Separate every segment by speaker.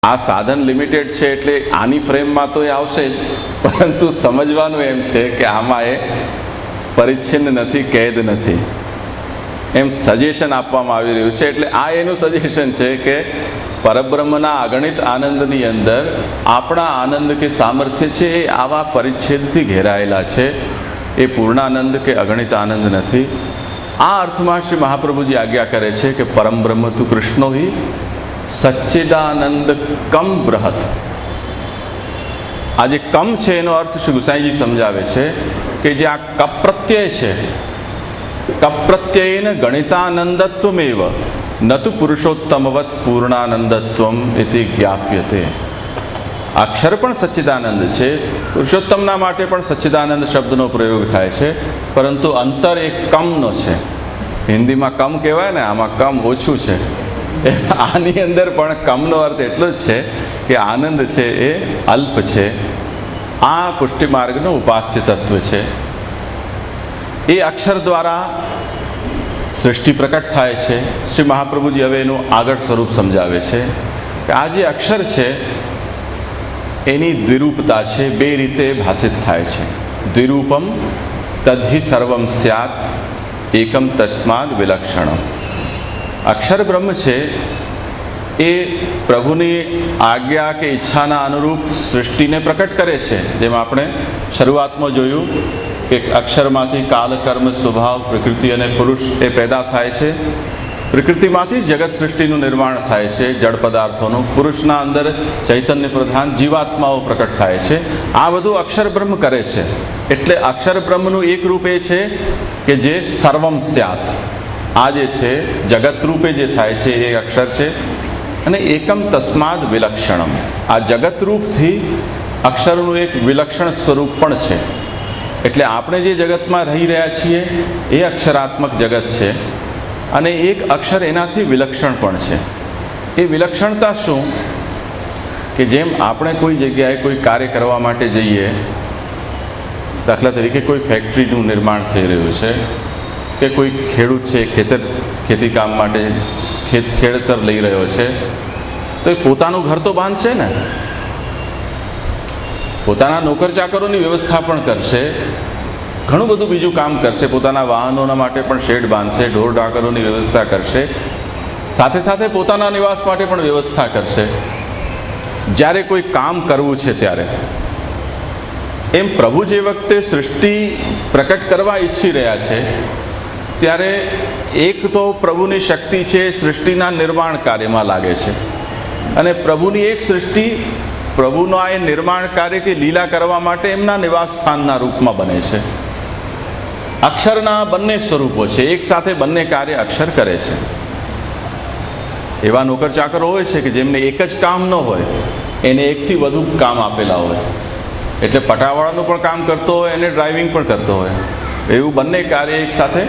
Speaker 1: આ સાધન લિમિટેડ છે એટલે આની ફ્રેમમાં તો એ આવશે જ, પરંતુ સમજવાનું એમ છે કે આમાં એ પરિચ્છિન્ન નથી, કેદ નથી, એમ સજેશન આપવામાં આવી રહ્યું છે. એટલે આ એનું સજેશન છે કે પરબ્રહ્મના અગણિત આનંદની અંદર આપણા આનંદ કે સામર્થ્ય છે એ આવા પરિચ્છેદથી ઘેરાયેલા છે, એ પૂર્ણાનંદ કે અગણિત આનંદ નથી. આ અર્થમાં શ્રી મહાપ્રભુજી આજ્ઞા કરે છે કે પરમ બ્રહ્મ તું કૃષ્ણો હિ સચ્ચિદાનંદ કમ બૃહત. આ જે કમ છે એનો અર્થ શ્રી ગુસાઈજી સમજાવે છે કે જે આ કપ પ્રત્યય છે, કપ પ્રત્યયને ગણિતાનંદત્વમેવ ન તુ પુરુષોત્તમવત પૂર્ણાનંદત્વમ ઇતિ જ્ઞાપ્યતે. અક્ષર પણ સચ્ચિદાનંદ છે, પુરુષોત્તમના માટે પણ સચ્ચિદાનંદ શબ્દનો પ્રયોગ થાય છે, પરંતુ અંતર એક કમનો છે. હિન્દીમાં કમ કહેવાય ને, આમાં કમ ઓછું છે. આની અંદર પણ કમનો અર્થ એટલો જ છે કે આનંદ છે એ અલ્પ છે. આ પુષ્ટિ માર્ગનું ઉપાસ્ય તત્વ છે. એ અક્ષર દ્વારા સૃષ્ટિ પ્રકટ થાય છે. શ્રી મહાપ્રભુજી હવે એનું આગળ સ્વરૂપ સમજાવે છે કે આ જે અક્ષર છે એની દ્વિરૂપતા છે, બે રીતે ભાષિત થાય છે. દ્વિરૂપમ તદ્હિ સર્વમ સ્યાત એકમ તસ્માદ વિલક્ષણમ. અક્ષર બ્રહ્મ છે એ પ્રભુની આજ્ઞા કે ઈચ્છાના અનુરૂપ સૃષ્ટિને પ્રકટ કરે છે. જેમ આપણે શરૂઆતમાં જોયું કે અક્ષરમાંથી કાલ, કર્મ, સ્વભાવ, પ્રકૃતિ અને પુરુષ એ પેદા થાય છે. પ્રકૃતિમાંથી જગત સૃષ્ટિનું નિર્માણ થાય છે, જળ પદાર્થોનું. પુરુષના અંદર ચૈતન્ય પ્રધાન જીવાત્માઓ પ્રકટ થાય છે. આ બધું અક્ષર બ્રહ્મ કરે છે. એટલે અક્ષર બ્રહ્મનું એક રૂપ એ છે કે જે સર્વમ સ્યાત. આ જે છે જગત રૂપે જે થાય છે એ અક્ષર છે. અને એકમ તસ્માદ વિલક્ષણમ. આ જગત રૂપથી અક્ષરનું એક વિલક્ષણ સ્વરૂપ પણ છે. એટલે આપણે જે જગતમાં રહી રહ્યા છીએ એ અક્ષરાત્મક જગત છે, અને એક અક્ષર એનાથી વિલક્ષણ પણ છે. એ વિલક્ષણતા શું? કે જેમ આપણે કોઈ જગ્યાએ કોઈ કાર્ય કરવા માટે જઈએ, દાખલા તરીકે કોઈ ફેક્ટરીનું નિર્માણ થઈ રહ્યું છે, કે કોઈ ખેડૂત છે ખેતી કામ માટે ખેતર લઈ રહ્યો છે, તો એ પોતાનું ઘર તો બાંધશે ને, પોતાના નોકર ચાકરોની વ્યવસ્થા પણ કરશે, ઘણું બધું બીજું કામ કરશે, પોતાના વાહનોના માટે પણ શેડ બાંધશે, ઢોર ઢાકરોની વ્યવસ્થા કરશે, સાથે સાથે પોતાના નિવાસ માટે પણ વ્યવસ્થા કરશે. જ્યારે કોઈ કામ કરવું છે ત્યારે એમ પ્રભુ જે વખતે સૃષ્ટિ પ્રકટ કરવા ઈચ્છી રહ્યા છે ત્યારે એક તો પ્રભુની શક્તિ છે સૃષ્ટિના નિર્માણ કાર્યમાં લાગે છે, અને પ્રભુની એક સૃષ્ટિ પ્રભુના એ નિર્માણ કાર્ય કે લીલા કરવા માટે એમના નિવાસ સ્થાનના રૂપમાં બને છે. અક્ષરના બંને સ્વરૂપો છે, એક સાથે બંને કાર્ય અક્ષર કરે છે. એવા નોકર ચાકરો હોય છે કે જેમને એક જ કામ ન હોય, એને એકથી વધુ કામ આપેલા હોય, એટલે પટાવાળાનું પણ કામ કરતો હોય અને ડ્રાઇવિંગ પણ કરતો હોય, એવું બંને કાર્ય એક સાથે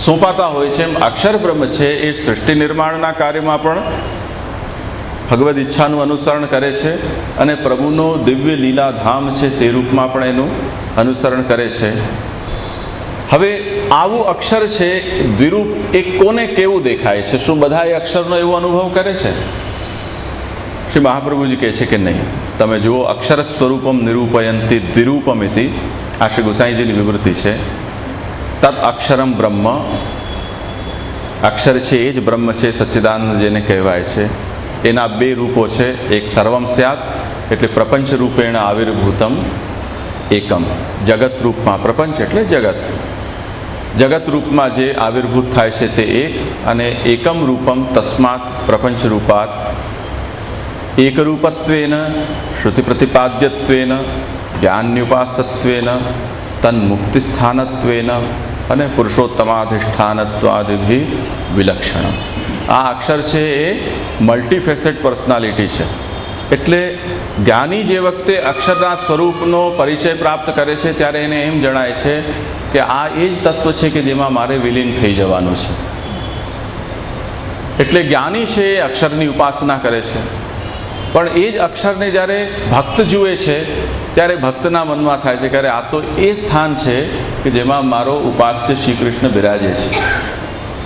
Speaker 1: સોંપાતા હોય છે. એમ અક્ષર બ્રહ્મ છે એ સૃષ્ટિ નિર્માણના કાર્યમાં પણ ભગવદ ઈચ્છાનું અનુસરણ કરે છે, અને પ્રભુનો દિવ્ય લીલા ધામ છે તે રૂપમાં પણ એનું અનુસરણ કરે છે. હવે આવું અક્ષર છે દ્વિરૂપ, એ કોને કેવું દેખાય છે? શું બધા એ અક્ષરનો એવો અનુભવ કરે છે? શ્રી મહાપ્રભુજી કહે છે કે નહીં. તમે જુઓ, અક્ષર સ્વરૂપમ નિરૂપયંતી દ્વિરૂપમિતિ, આ શ્રી ગુસાઈજીની વિવૃત્તિ છે. તદ અક્ષરમ બ્રહ્મ, અક્ષર છે એ જ બ્રહ્મ છે, સચ્ચિદાનંદ જેને કહેવાય છે. એના બે રૂપો છે, એક સર્વમ સ્યાત એટલે પ્રપંચ રૂપેણ આવિર્ભૂતમ, એકમ જગત રૂપમાં. પ્રપંચ એટલે જગત, જગત રૂપમાં જે આવિર્ભૂત થાય છે તે એક, અને એકમ રૂપમ તસ્માત પ્રપંચ રૂપાત એકરૂપત્વેન શ્રુતિ પ્રતિપાદ્યત્વેન જ્ઞાન્યુપાસત્વેન તન્મુક્તિસ્થાનત્વેન અને પુરુષોત્તમાધિષ્ઠાનત્વાદિભિ વિલક્ષણ. આ અક્ષર છે એ મલ્ટીફેસેટ પર્સનાલિટી છે. એટલે જ્ઞાની જે વખતે અક્ષરના સ્વરૂપનો પરિચય પ્રાપ્ત કરે છે ત્યારે એને એમ જણાય છે કે આ એ જ તત્વ છે કે જેમાં મારે વિલીન થઈ જવાનું છે. એટલે જ્ઞાની છે એ અક્ષરની ઉપાસના કરે છે, પણ એ જ અક્ષરને જ્યારે ભક્ત જુએ છે ત્યારે ભક્તના મનમાં થાય છે કે આ તો એ સ્થાન છે કે જેમાં મારો ઉપાસ્ય શ્રી કૃષ્ણ બિરાજે છે.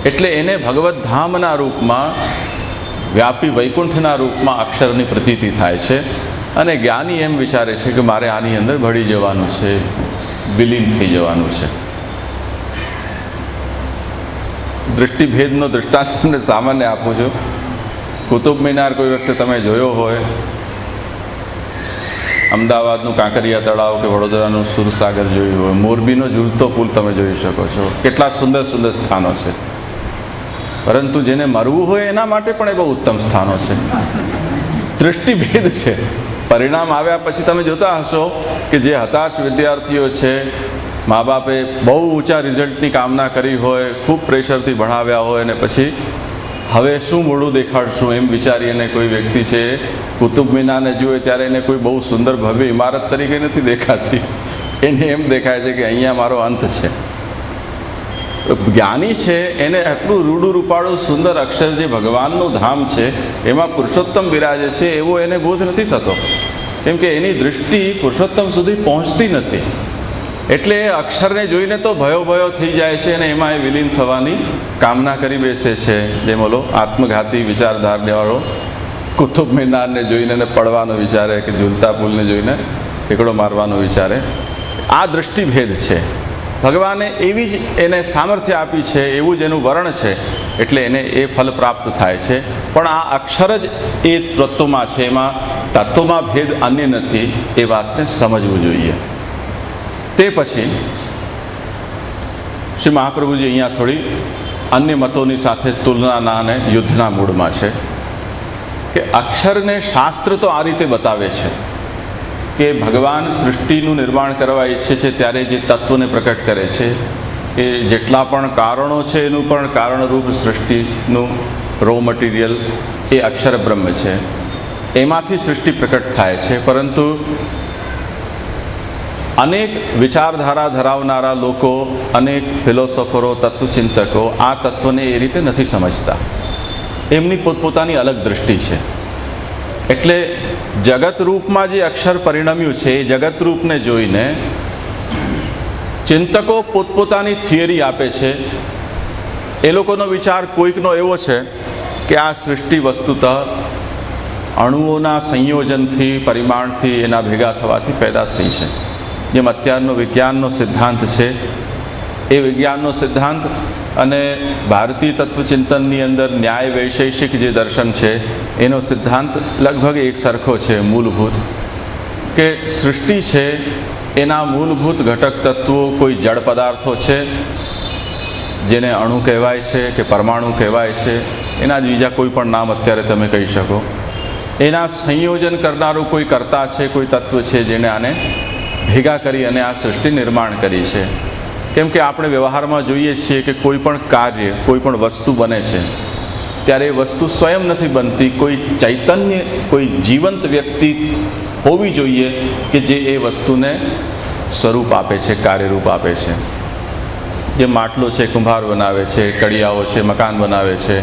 Speaker 1: એટલે એને ભગવદ્ ધામના રૂપમાં વ્યાપી વૈકુંઠના રૂપમાં અક્ષરની પ્રતીતિ થાય છે અને જ્ઞાની એમ વિચારે છે કે મારે આની અંદર ભળી જવાનું છે, વિલીન થઈ જવાનું છે. દૃષ્ટિભેદનો દૃષ્ટાંત તમને સામાન્ય આપું છું. કુતુબ મિનાર કોઈ વખતે તમે જોયો હોય, અમદાવાદનું કાંકરિયા તળાવ કે વડોદરાનું સુરસાગર જોયું હોય, મોરબીનો ઝૂલતો પુલ તમે જોઈ શકો છો. કેટલા સુંદર સુંદર સ્થાનો છે, પરંતુ જેને મરવું હોય એના માટે પણ એ બહુ ઉત્તમ સ્થાનો છે. દૃષ્ટિભેદ છે. પરિણામ આવ્યા પછી તમે જોતા હશો કે જે હતાશ વિદ્યાર્થીઓ છે, મા બાપે બહુ ઊંચા રિઝલ્ટની કામના કરી હોય, ખૂબ પ્રેશરથી ભણાવ્યા હોય, અને પછી હવે શું મોઢું દેખાડશું એમ વિચારીને કોઈ વ્યક્તિ છે કુતુબ મિનારને જુએ ત્યારે એને કોઈ બહુ સુંદર ભવ્ય ઇમારત તરીકે નથી દેખાતી, એને એમ દેખાય છે કે અહીંયા મારો અંત છે. જ્ઞાની છે એને આટલું રૂડું રૂપાળું સુંદર અક્ષર જે ભગવાનનું ધામ છે એમાં પુરુષોત્તમ બિરાજે છે એવો એને બોધ નથી થતો, કેમ કે એની દૃષ્ટિ પુરુષોત્તમ સુધી પહોંચતી નથી. એટલે એ અક્ષરને જોઈને તો ભયો થઈ જાય છે અને એમાં એ વિલીન થવાની કામના કરી બેસે છે. જેમ ઓલો આત્મઘાતી વિચારધારવાળો કુતુબ મિનારને જોઈને પડવાનો વિચારે કે ઝૂલતા પુલને જોઈને એકડો મારવાનો વિચારે. આ દૃષ્ટિભેદ છે. ભગવાને એવી જ એને સામર્થ્ય આપી છે, એવું જ એનું વર્ણ છે, એટલે એને એ ફલ પ્રાપ્ત થાય છે. પણ આ અક્ષર જ એ તત્વમાં છે, એમાં તત્વમાં ભેદ અન્ય નથી, એ વાતને સમજવું જોઈએ. તે પછી શ્રી મહાપ્રભુજી અહીંયા થોડી અન્ય મતોની સાથે તુલનાના અને યુદ્ધના મૂડમાં છે કે અક્ષરને શાસ્ત્ર તો આ રીતે બતાવે છે કે ભગવાન સૃષ્ટિનું નિર્માણ કરવા ઈચ્છે છે ત્યારે જે તત્વને પ્રકટ કરે છે એ જેટલા પણ કારણો છે એનું પણ કારણરૂપ સૃષ્ટિનું રો મટીરિયલ એ અક્ષર બ્રહ્મ છે, એમાંથી સૃષ્ટિ પ્રકટ થાય છે. પરંતુ અનેક વિચારધારા ધરાવનારા લોકો, અનેક ફિલોસોફરો, તત્વચિંતકો આ તત્વને એ રીતે નથી સમજતા. એમની પોતપોતાની અલગ દૃષ્ટિ છે. એટલે જગતરૂપમાં જે અક્ષર પરિણમ્યું છે એ જગતરૂપને જોઈને ચિંતકો પોતપોતાની થિયરી આપે છે. એ લોકોનો વિચાર કોઈકનો એવો છે કે આ સૃષ્ટિ વસ્તુતઃ અણુઓના સંયોજનથી, પરિમાણથી, એના ભેગા થવાથી પેદા થઈ છે. જેમ અત્યારનો વિજ્ઞાનનો સિદ્ધાંત છે, એ વિજ્ઞાનનો સિદ્ધાંત અને ભારતીય તત્વચિંતનની અંદર ન્યાય વૈશેષિક જે દર્શન છે એનો સિદ્ધાંત લગભગ એક સરખો છે. મૂળભૂત કે સૃષ્ટિ છે એના મૂળભૂત ઘટક તત્વો કોઈ જળ પદાર્થો છે જેને અણુ કહેવાય છે કે પરમાણુ કહેવાય છે, એના જ બીજા કોઈ પણ નામ અત્યારે તમે કહી શકો. એના સંયોજન કરનારું કોઈ કર્તા છે, કોઈ તત્વ છે જેણે આને ભેગા કરી અને આ સૃષ્ટિ નિર્માણ કરી છે. કેમ કે આપણે વ્યવહારમાં જોઈએ છીએ કે કોઈ પણ કાર્ય, કોઈ પણ વસ્તુ બને છે ત્યારે એ વસ્તુ સ્વયં નથી બનતી, કોઈ ચૈતન્ય, કોઈ જીવંત વ્યક્તિ હોવી જોઈએ કે જે એ વસ્તુને સ્વરૂપ આપે છે, કાર્યરૂપ આપે છે. જે માટલો છે કુંભાર બનાવે છે, કડિયાઓ છે મકાન બનાવે છે,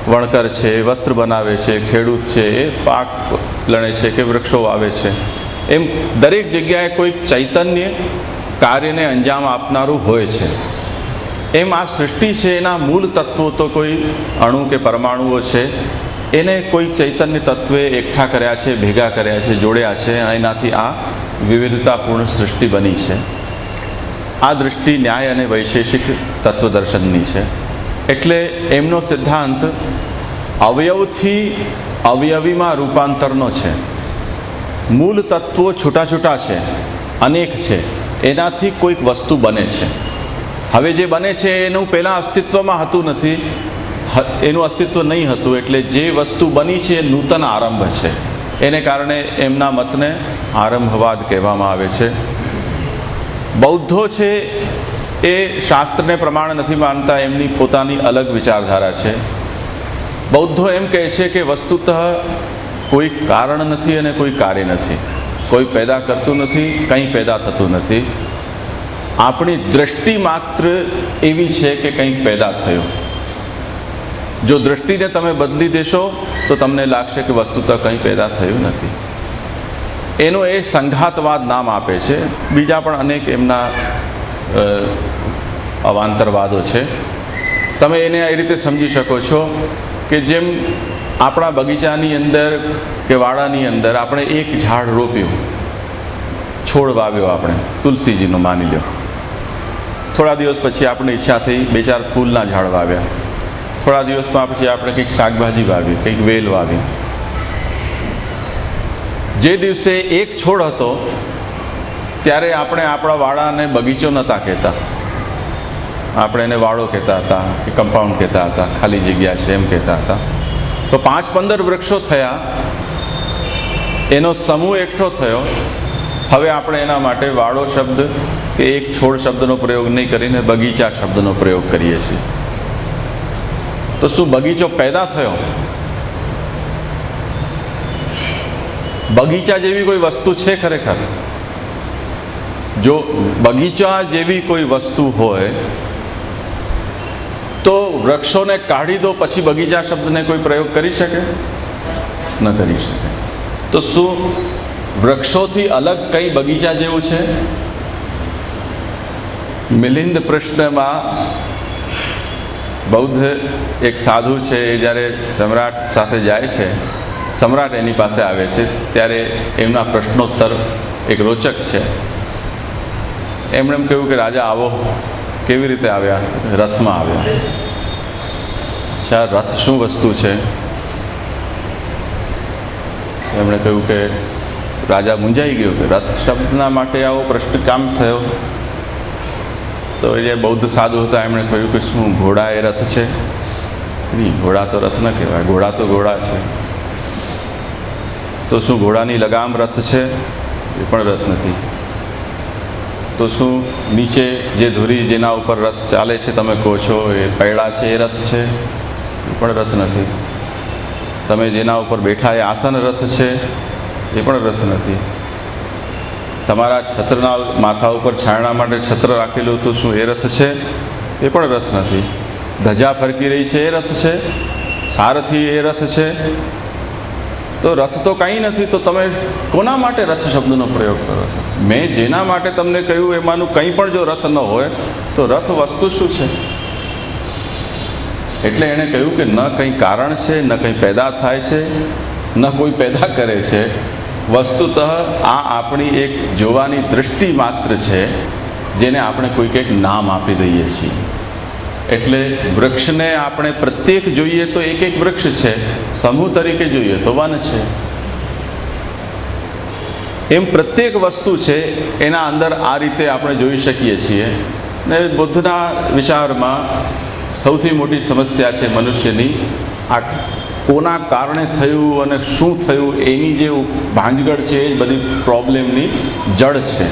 Speaker 1: વણકર છે વસ્ત્ર બનાવે છે, ખેડૂત છે એ પાક લણે છે કે વૃક્ષો વાવે છે. એમ દરેક જગ્યાએ કોઈ ચૈતન્ય કાર્યને અંજામ આપનારું હોય છે. એમ આ સૃષ્ટિ છે એના મૂળ તત્વો તો કોઈ અણુ કે પરમાણુઓ છે, એને કોઈ ચૈતન્ય તત્વે એકઠા કર્યા છે, ભેગા કર્યા છે, જોડ્યા છે, એનાથી આ વિવિધતાપૂર્ણ સૃષ્ટિ બની છે. આ દૃષ્ટિ ન્યાય અને વૈશેષિક તત્વદર્શનની છે. એટલે એમનો સિદ્ધાંત અવયવથી અવયવીમાં રૂપાંતરનો છે. મૂળ તત્વો છૂટા છૂટા છે, અનેક છે, એનાથી કોઈક વસ્તુ બને છે. હવે જે બને છે એનું પહેલાં અસ્તિત્વમાં હતું નથી, એનું અસ્તિત્વ નહીં હતું, એટલે જે વસ્તુ બની છે એ નૂતન આરંભ છે. એને કારણે એમના મતને આરંભવાદ કહેવામાં આવે છે. બૌદ્ધો છે એ શાસ્ત્રને પ્રમાણ નથી માનતા, એમની પોતાની અલગ વિચારધારા છે. બૌદ્ધો એમ કહે છે કે વસ્તુતઃ કોઈ કારણ નથી અને કોઈ કાર્ય નથી, કોઈ પેદા કરતું નથી, કંઈ પેદા થતું નથી. આપણી દૃષ્ટિ માત્ર એવી છે કે કંઈક પેદા થયું. જો દૃષ્ટિને તમે બદલી દેશો તો તમને લાગશે કે વસ્તુતઃ કંઈ પેદા થયું નથી. એનો એ સંઘાતવાદ નામ આપે છે. બીજા પણ અનેક એમના અવાંતરવાદો છે. તમે એને એ રીતે સમજી શકો છો કે જેમ આપણા બગીચાની અંદર કે વાડાની અંદર આપણે એક ઝાડ રોપ્યું, છોડ વાવ્યો, આપણે તુલસીજીનો માની લો. થોડા દિવસ પછી આપણે ઈચ્છા થઈ 2-4 ફૂલના ઝાડ વાવ્યા. થોડા દિવસમાં પછી આપણે કંઈક શાકભાજી વાવી, કંઈક વેલ વાવી. જે દિવસે એક છોડ હતો ત્યારે આપણે આપણા વાડાને બગીચો નહોતા કહેતા, આપણે એને વાડો કહેતા હતા કે કમ્પાઉન્ડ કહેતા હતા, ખાલી જગ્યા છે એમ કહેતા હતા. તો 5-15 વૃક્ષો થયા, એનો સમૂહ એકઠો થયો. હવે આપણે એના માટે વાડો શબ્દ કે એક છોડ શબ્દનો પ્રયોગ નહીં કરીને બગીચા શબ્દનો પ્રયોગ કરીએ છીએ. તો શું બગીચો પેદા થયો? બગીચા જેવી કોઈ વસ્તુ છે ખરેખર? જો બગીચા જેવી કોઈ વસ્તુ હોય તો વૃક્ષોને કાઢી દો પછી બગીચા શબ્દને કોઈ પ્રયોગ કરી શકે? ન કરી શકે. તો શું વૃક્ષોથી અલગ કંઈ બગીચા જેવું છે? મિલિંદ પ્રશ્નમાં બૌદ્ધ એક સાધુ છે, એ જ્યારે સમ્રાટ સાથે જાય છે, સમ્રાટ એની પાસે આવે છે, ત્યારે એમના પ્રશ્નોત્તર એક રોચક છે. એમણે એમ કહ્યું કે રાજા આવો. કેવી રીતે આવ્યા? રથમાં આવ્યા. અચ્છા, રથ શું વસ્તુ છે? એમણે કહ્યું કે રાજા મૂંઝાઈ ગયો કે રથ શબ્દના માટે આવો પ્રશ્ન કામ થયો. તો એ જે બૌદ્ધ સાધુ હતા એમણે કહ્યું કે શું ઘોડા એ રથ છે? નહીં, ઘોડા તો રથ ન કહેવાય, ઘોડા તો ઘોડા છે. તો શું ઘોડાની લગામ રથ છે? એ પણ રથ નથી. તો શું નીચે જે ધુરી જેના ઉપર રથ ચાલે છે તમે કહો છો એ પૈડા છે, એ રથ છે? એ પણ રથ નથી. તમે જેના ઉપર બેઠા એ આસન રથ છે? એ પણ રથ નથી. તમારા છત્રના માથા ઉપર છાયણા માટે છત્ર રાખેલું તો શું એ રથ છે? એ પણ રથ નથી. ધજા ફરકી રહી છે, એ રથ છે? સારથી એ રથ છે? તો રથ તો કંઈ નથી. તો તમે કોના માટે રથ શબ્દનો પ્રયોગ કરો છો? મેં જેના માટે તમને કહ્યું એમાંનું કંઈ પણ જો રથ ન હોય તો રથ વસ્તુ શું છે? એટલે એણે કહ્યું કે ન કંઈ કારણ છે, ન કંઈ પેદા થાય છે, ન કોઈ પેદા કરે છે. વસ્તુતઃ આ આપણી એક જોવાની દૃષ્ટિ માત્ર છે, જેને આપણે કોઈક એક નામ આપી દઈએ છીએ. એટલે વૃક્ષને આપણે પ્રત્યેક જોઈએ તો એક એક વૃક્ષ છે, સમૂહ તરીકે જોઈએ તો વન છે. એમ પ્રત્યેક વસ્તુ છે એના અંદર આ રીતે આપણે જોઈ શકીએ છીએ. ને બુદ્ધના વિચારમાં સૌથી મોટી સમસ્યા છે મનુષ્યની આ કોના કારણે થયું અને શું થયું એની જે ભાંજગડ છે એ બધી પ્રોબ્લેમની જડ છે.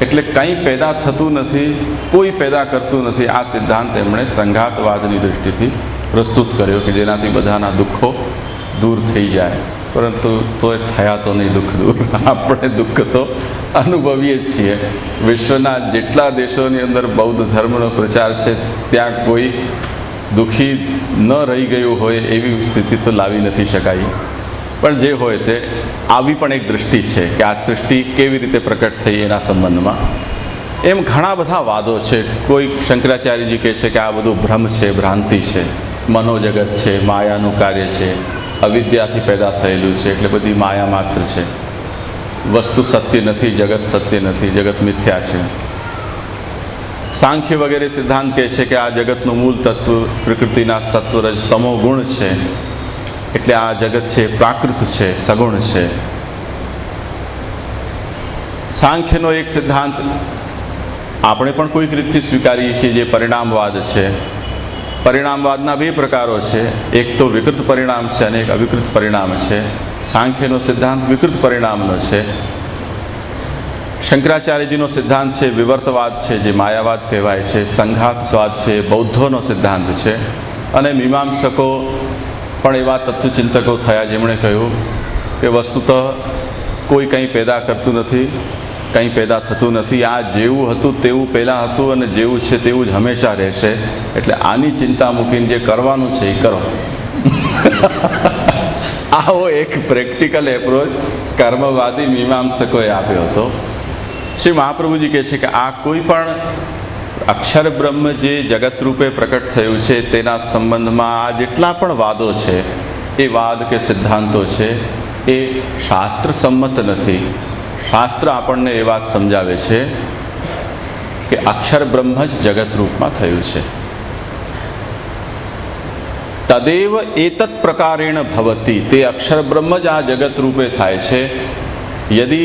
Speaker 1: એટલે કંઈ પેદા થતું નથી, કોઈ પેદા કરતું નથી. આ સિદ્ધાંત એમણે સંઘાતવાદની દૃષ્ટિથી પ્રસ્તુત કર્યો કે જેનાથી બધાના દુઃખો દૂર થઈ જાય. પરંતુ તોય થયા તો નહીં દુઃખ દૂર. આપણે દુઃખ તો અનુભવીએ છીએ. વિશ્વના જેટલા દેશોની અંદર બૌદ્ધ ધર્મનો પ્રચાર છે ત્યાં કોઈ દુઃખી ન રહી ગયું હોય એવી સ્થિતિ તો લાવી નથી શકાય. પણ જે હોય તે આવી પણ એક દૃષ્ટિ છે કે આ સૃષ્ટિ કેવી રીતે પ્રકટ થઈ એના સંબંધમાં. એમ ઘણા બધા વાદો છે. કોઈ શંકરાચાર્યજી કહે છે કે આ બધું ભ્રમ છે, ભ્રાંતિ છે, મનોજગત છે, માયાનું કાર્ય છે, અવિદ્યાથી પેદા થયેલું છે, એટલે બધી માયા માત્ર છે, વસ્તુ સત્ય નથી, જગત સત્ય નથી, જગત મિથ્યા છે. સાંખ્ય વગેરે સિદ્ધાંત કહે છે કે આ જગતનું મૂળ તત્વ પ્રકૃતિના સત્વ રજ તમો ગુણ છે, એટલે આ જગત છે પ્રાકૃત છે, સગુણ છે. સાંખ્યનો એક સિદ્ધાંત આપણે પણ કોઈક રીતથી સ્વીકારીએ છીએ જે પરિણામવાદ છે. પરિણામવાદના બે પ્રકારો છે, એક તો વિકૃત પરિણામ છે અને એક અવિકૃત પરિણામ છે. સાંખ્યનો સિદ્ધાંત વિકૃત પરિણામનો છે. શંકરાચાર્યજીનો સિદ્ધાંત છે વિવર્તવાદ છે, જે માયાવાદ કહેવાય છે. સંઘાતવાદ છે બૌદ્ધોનો સિદ્ધાંત છે. અને મીમાંસકો પણ એવા તત્વચિંતકો થયા જેમણે કહ્યું કે વસ્તુતઃ કોઈ કંઈ પેદા કરતું નથી, કંઈ પેદા થતું નથી. આ જેવું હતું તેવું પહેલાં હતું અને જેવું છે તેવું જ હંમેશા રહેશે. એટલે આની ચિંતા મૂકીને જે કરવાનું છે એ કરો. આવો એક પ્રેક્ટિકલ એપ્રોચ કર્મવાદી મીમાંસકોએ આપ્યો હતો. શ્રી મહાપ્રભુજી કહે છે કે આ કોઈ પણ અક્ષર બ્રહ્મ જે જગત રૂપે પ્રકટ થયું છે તેના સંબંધમાં આ જેટલા પણ વાદો છે એ વાદ કે સિદ્ધાંતો છે એ શાસ્ત્ર સંમત નથી. શાસ્ત્ર આપણને એ વાત સમજાવે છે કે અક્ષર બ્રહ્મ જ જગત રૂપમાં થયું છે. તદેવ એતત પ્રકારેણ ભવતી, તે અક્ષર બ્રહ્મ જ આ જગત રૂપે થાય છે. યદિ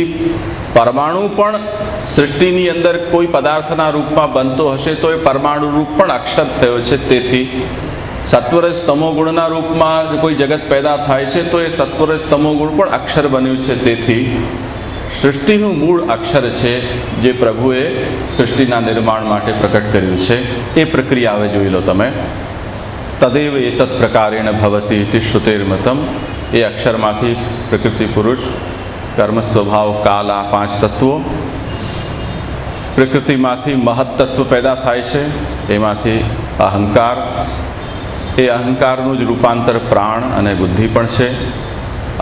Speaker 1: પરમાણુ પણ સૃષ્ટિની અંદર કોઈ પદાર્થના રૂપમાં બનતો હશે તો એ પરમાણુ રૂપ પણ અક્ષર થયો છે. તેથી સત્વરજ તમોગુણના રૂપમાં કોઈ જગત પેદા થાય છે તો એ સત્વરજ તમોગુણ પણ અક્ષર બન્યું છે. તેથી સૃષ્ટિનું મૂળ અક્ષર છે જે પ્રભુએ સૃષ્ટિના નિર્માણ માટે પ્રકટ કર્યું છે. એ પ્રક્રિયા હવે જોઈ લો તમે. તદેવ એતત પ્રકારેણ ભવતી ઇતિ શ્રુતેર્મતમ. એ અક્ષરમાંથી પ્રકૃતિ, પુરુષ, કર્મ, સ્વભાવ, કાલ, આ 5 તત્વો. પ્રકૃતિમાંથી મહત તત્વ પેદા થાય છે, એમાંથી અહંકાર. એ અહંકારનું જ રૂપાંતર પ્રાણ અને બુદ્ધિ પણ છે.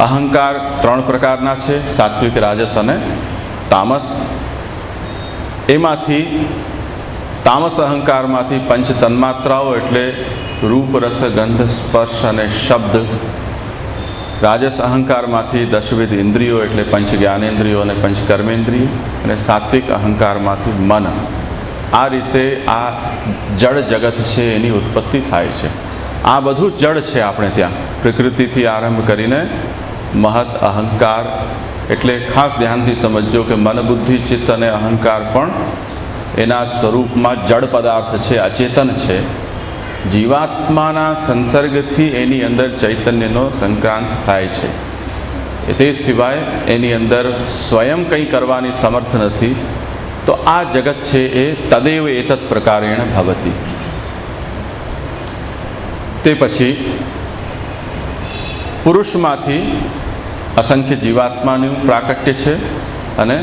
Speaker 1: અહંકાર 3 પ્રકારના છે, સાત્વિક, રાજસ અને તામસ. એમાંથી તામસ અહંકારમાંથી પંચ તન્માત્રાઓ એટલે રૂપ, રસ, ગંધ, સ્પર્શ અને શબ્દ. રાજસ અહંકારમાંથી 10 ઇન્દ્રિયો એટલે પંચ જ્ઞાનેન્દ્રિયો અને પંચ કર્મેન્દ્રિયો. અને સાત્વિક અહંકારમાંથી મન. આ રીતે આ જળ જગત છે એની ઉત્પત્તિ થાય છે. આ બધું જળ છે આપણે ત્યાં. પ્રકૃતિથી આરંભ કરીને મહત, અહંકાર, એટલે ખાસ ધ્યાનથી સમજજો કે મન, બુદ્ધિ, ચિત્ત અને અહંકાર પણ એના સ્વરૂપમાં જળ પદાર્થ છે, અચેતન છે. જીવાત્માના સંસર્ગથી એની અંદર ચૈતન્યનો સંક્રાંત થાય છે. તે સિવાય એની અંદર સ્વયં કંઈ કરવાની સમર્થ નથી. તો આ જગત છે એ તદેવ એતત પ્રકારેણ ભવતી. તે પછી પુરુષમાંથી અસંખ્ય જીવાત્માનું પ્રાકટ્ય છે અને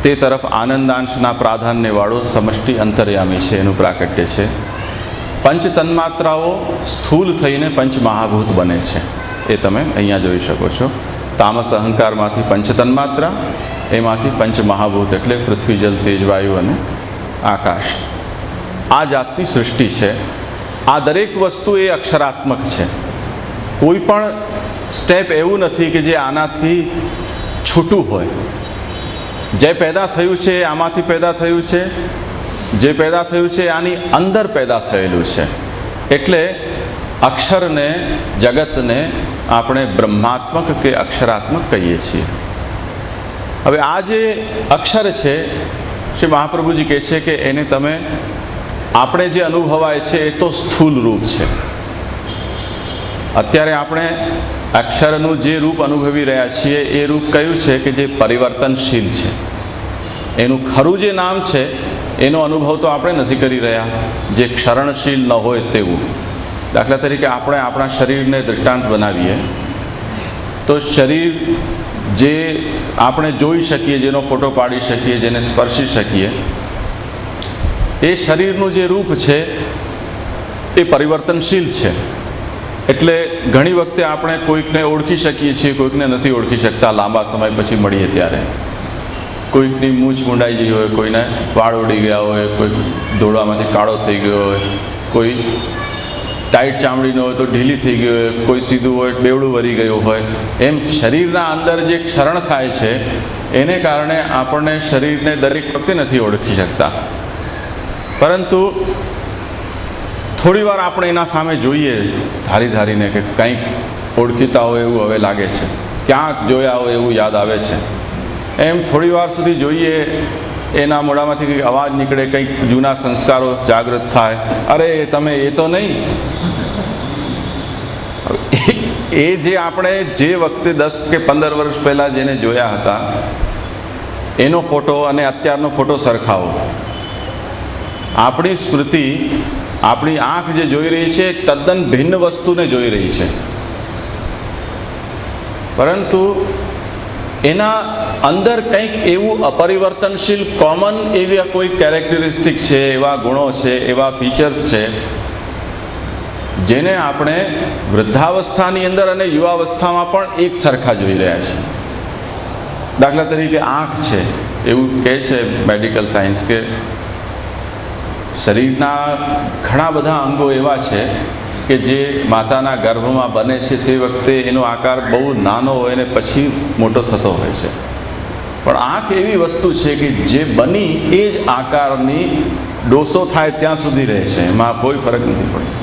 Speaker 1: તે તરફ આનંદાંશના પ્રાધાન્યવાળો સમષ્ટિ અંતર્યામી છે, એનું પ્રાકટ્ય છે. પંચ તન્માત્રાઓ સ્થૂલ થઈને પંચ મહાભૂત બને છે, એ તમે અહીંયા જોઈ શકો છો. તામસ અહંકારમાંથી પંચ તન્માત્રા, એમાંથી પંચ મહાભૂત એટલે પૃથ્વી, જલ, તેજ, વાયુ અને આકાશ. આ જાતની સૃષ્ટિ છે. આ દરેક વસ્તુ એ અક્ષરાત્મક છે. કોઈ પણ સ્ટેપ એવું નથી કે જે આનાથી છૂટું હોય. જે પેદા થયું છે એ આમાંથી પેદા થયું છે, જે પેદા થયું છે આની અંદર પેદા થયેલું છે. એટલે અક્ષરને, જગતને આપણે બ્રહ્માત્મક કે અક્ષરાત્મક કહીએ છીએ. હવે આ જે અક્ષર છે, શ્રી મહાપ્રભુજી કહે છે કે એને તમે, આપણે જે અનુભવાય છે એ તો સ્થૂલ રૂપ છે. અત્યારે આપણે અક્ષરનું જે રૂપ અનુભવી રહ્યા છીએ એ રૂપ કયું છે કે જે પરિવર્તનશીલ છે. એનું ખરું જે નામ છે એનો અનુભવ તો આપણે નથી કરી રહ્યા, જે ક્ષરણશીલ ન હોય તેવું. દાખલા તરીકે આપણે આપણા શરીરને દૃષ્ટાંત બનાવીએ તો શરીર જે આપણે જોઈ શકીએ, જેનો ફોટો પાડી શકીએ, જેને સ્પર્શી શકીએ, એ શરીરનું જે રૂપ છે એ પરિવર્તનશીલ છે. એટલે ઘણી વખતે આપણે કોઈકને ઓળખી શકીએ છીએ, કોઈકને નથી ઓળખી શકતા લાંબા સમય પછી મળીએ ત્યારે. કોઈકની મૂછ મૂંડાઈ ગઈ હોય, કોઈને વાળ ઉડી ગયા હોય, કોઈ દોડવામાંથી કાળો થઈ ગયો હોય, કોઈ ટાઈટ ચામડીનો હોય તો ઢીલી થઈ ગઈ હોય, કોઈ સીધું હોય બેવડું વરી ગયું હોય. એમ શરીરના અંદર જે ક્ષરણ થાય છે એને કારણે આપણને શરીરને દરેક વખતે નથી ઓળખી શકતા. પરંતુ થોડી વાર આપણે એના સામે જોઈએ ધારીને કે કંઈક ઓળખીતા હોય એવું હવે લાગે છે, ક્યાંક જોયા હોય એવું યાદ આવે છે. એમ થોડી વાર સુધી જોઈએ, એના મોઢામાંથી કંઈક અવાજ નીકળે, કંઈક જૂના સંસ્કારો જાગૃત થાય. અરે તમે એ તો નહીં. એ જે આપણે જે વખતે 10 કે 15 વર્ષ પહેલાં જેને જોયા હતા એનો ફોટો અને અત્યારનો ફોટો સરખાવો. આપણી સ્મૃતિ, આપણી આંખ જે જોઈ રહી છે તદ્દન ભિન્ન વસ્તુને જોઈ રહી છે. પરંતુ એના અંદર કંઈક એવું અપરિવર્તનશીલ કોમન એવા કોઈ કેરેક્ટરિસ્ટિક છે, એવા ગુણો છે, એવા ફીચર્સ છે જેને આપણે વૃદ્ધાવસ્થાની અંદર અને યુવાવસ્થામાં પણ એક સરખા જોઈ રહ્યા છીએ. દાખલા તરીકે આંખ છે, એવું કહે છે મેડિકલ સાયન્સ કે શરીરના ઘણા બધા અંગો એવા છે કે જે માતાના ગર્ભમાં બને છે તે વખતે એનો આકાર બહુ નાનો હોય ને પછી મોટો થતો હોય છે. પણ આંખ એવી વસ્તુ છે કે જે બની એ જ આકારની ડોસો થાય ત્યાં સુધી રહે છે, એમાં કોઈ ફરક નથી પડતો.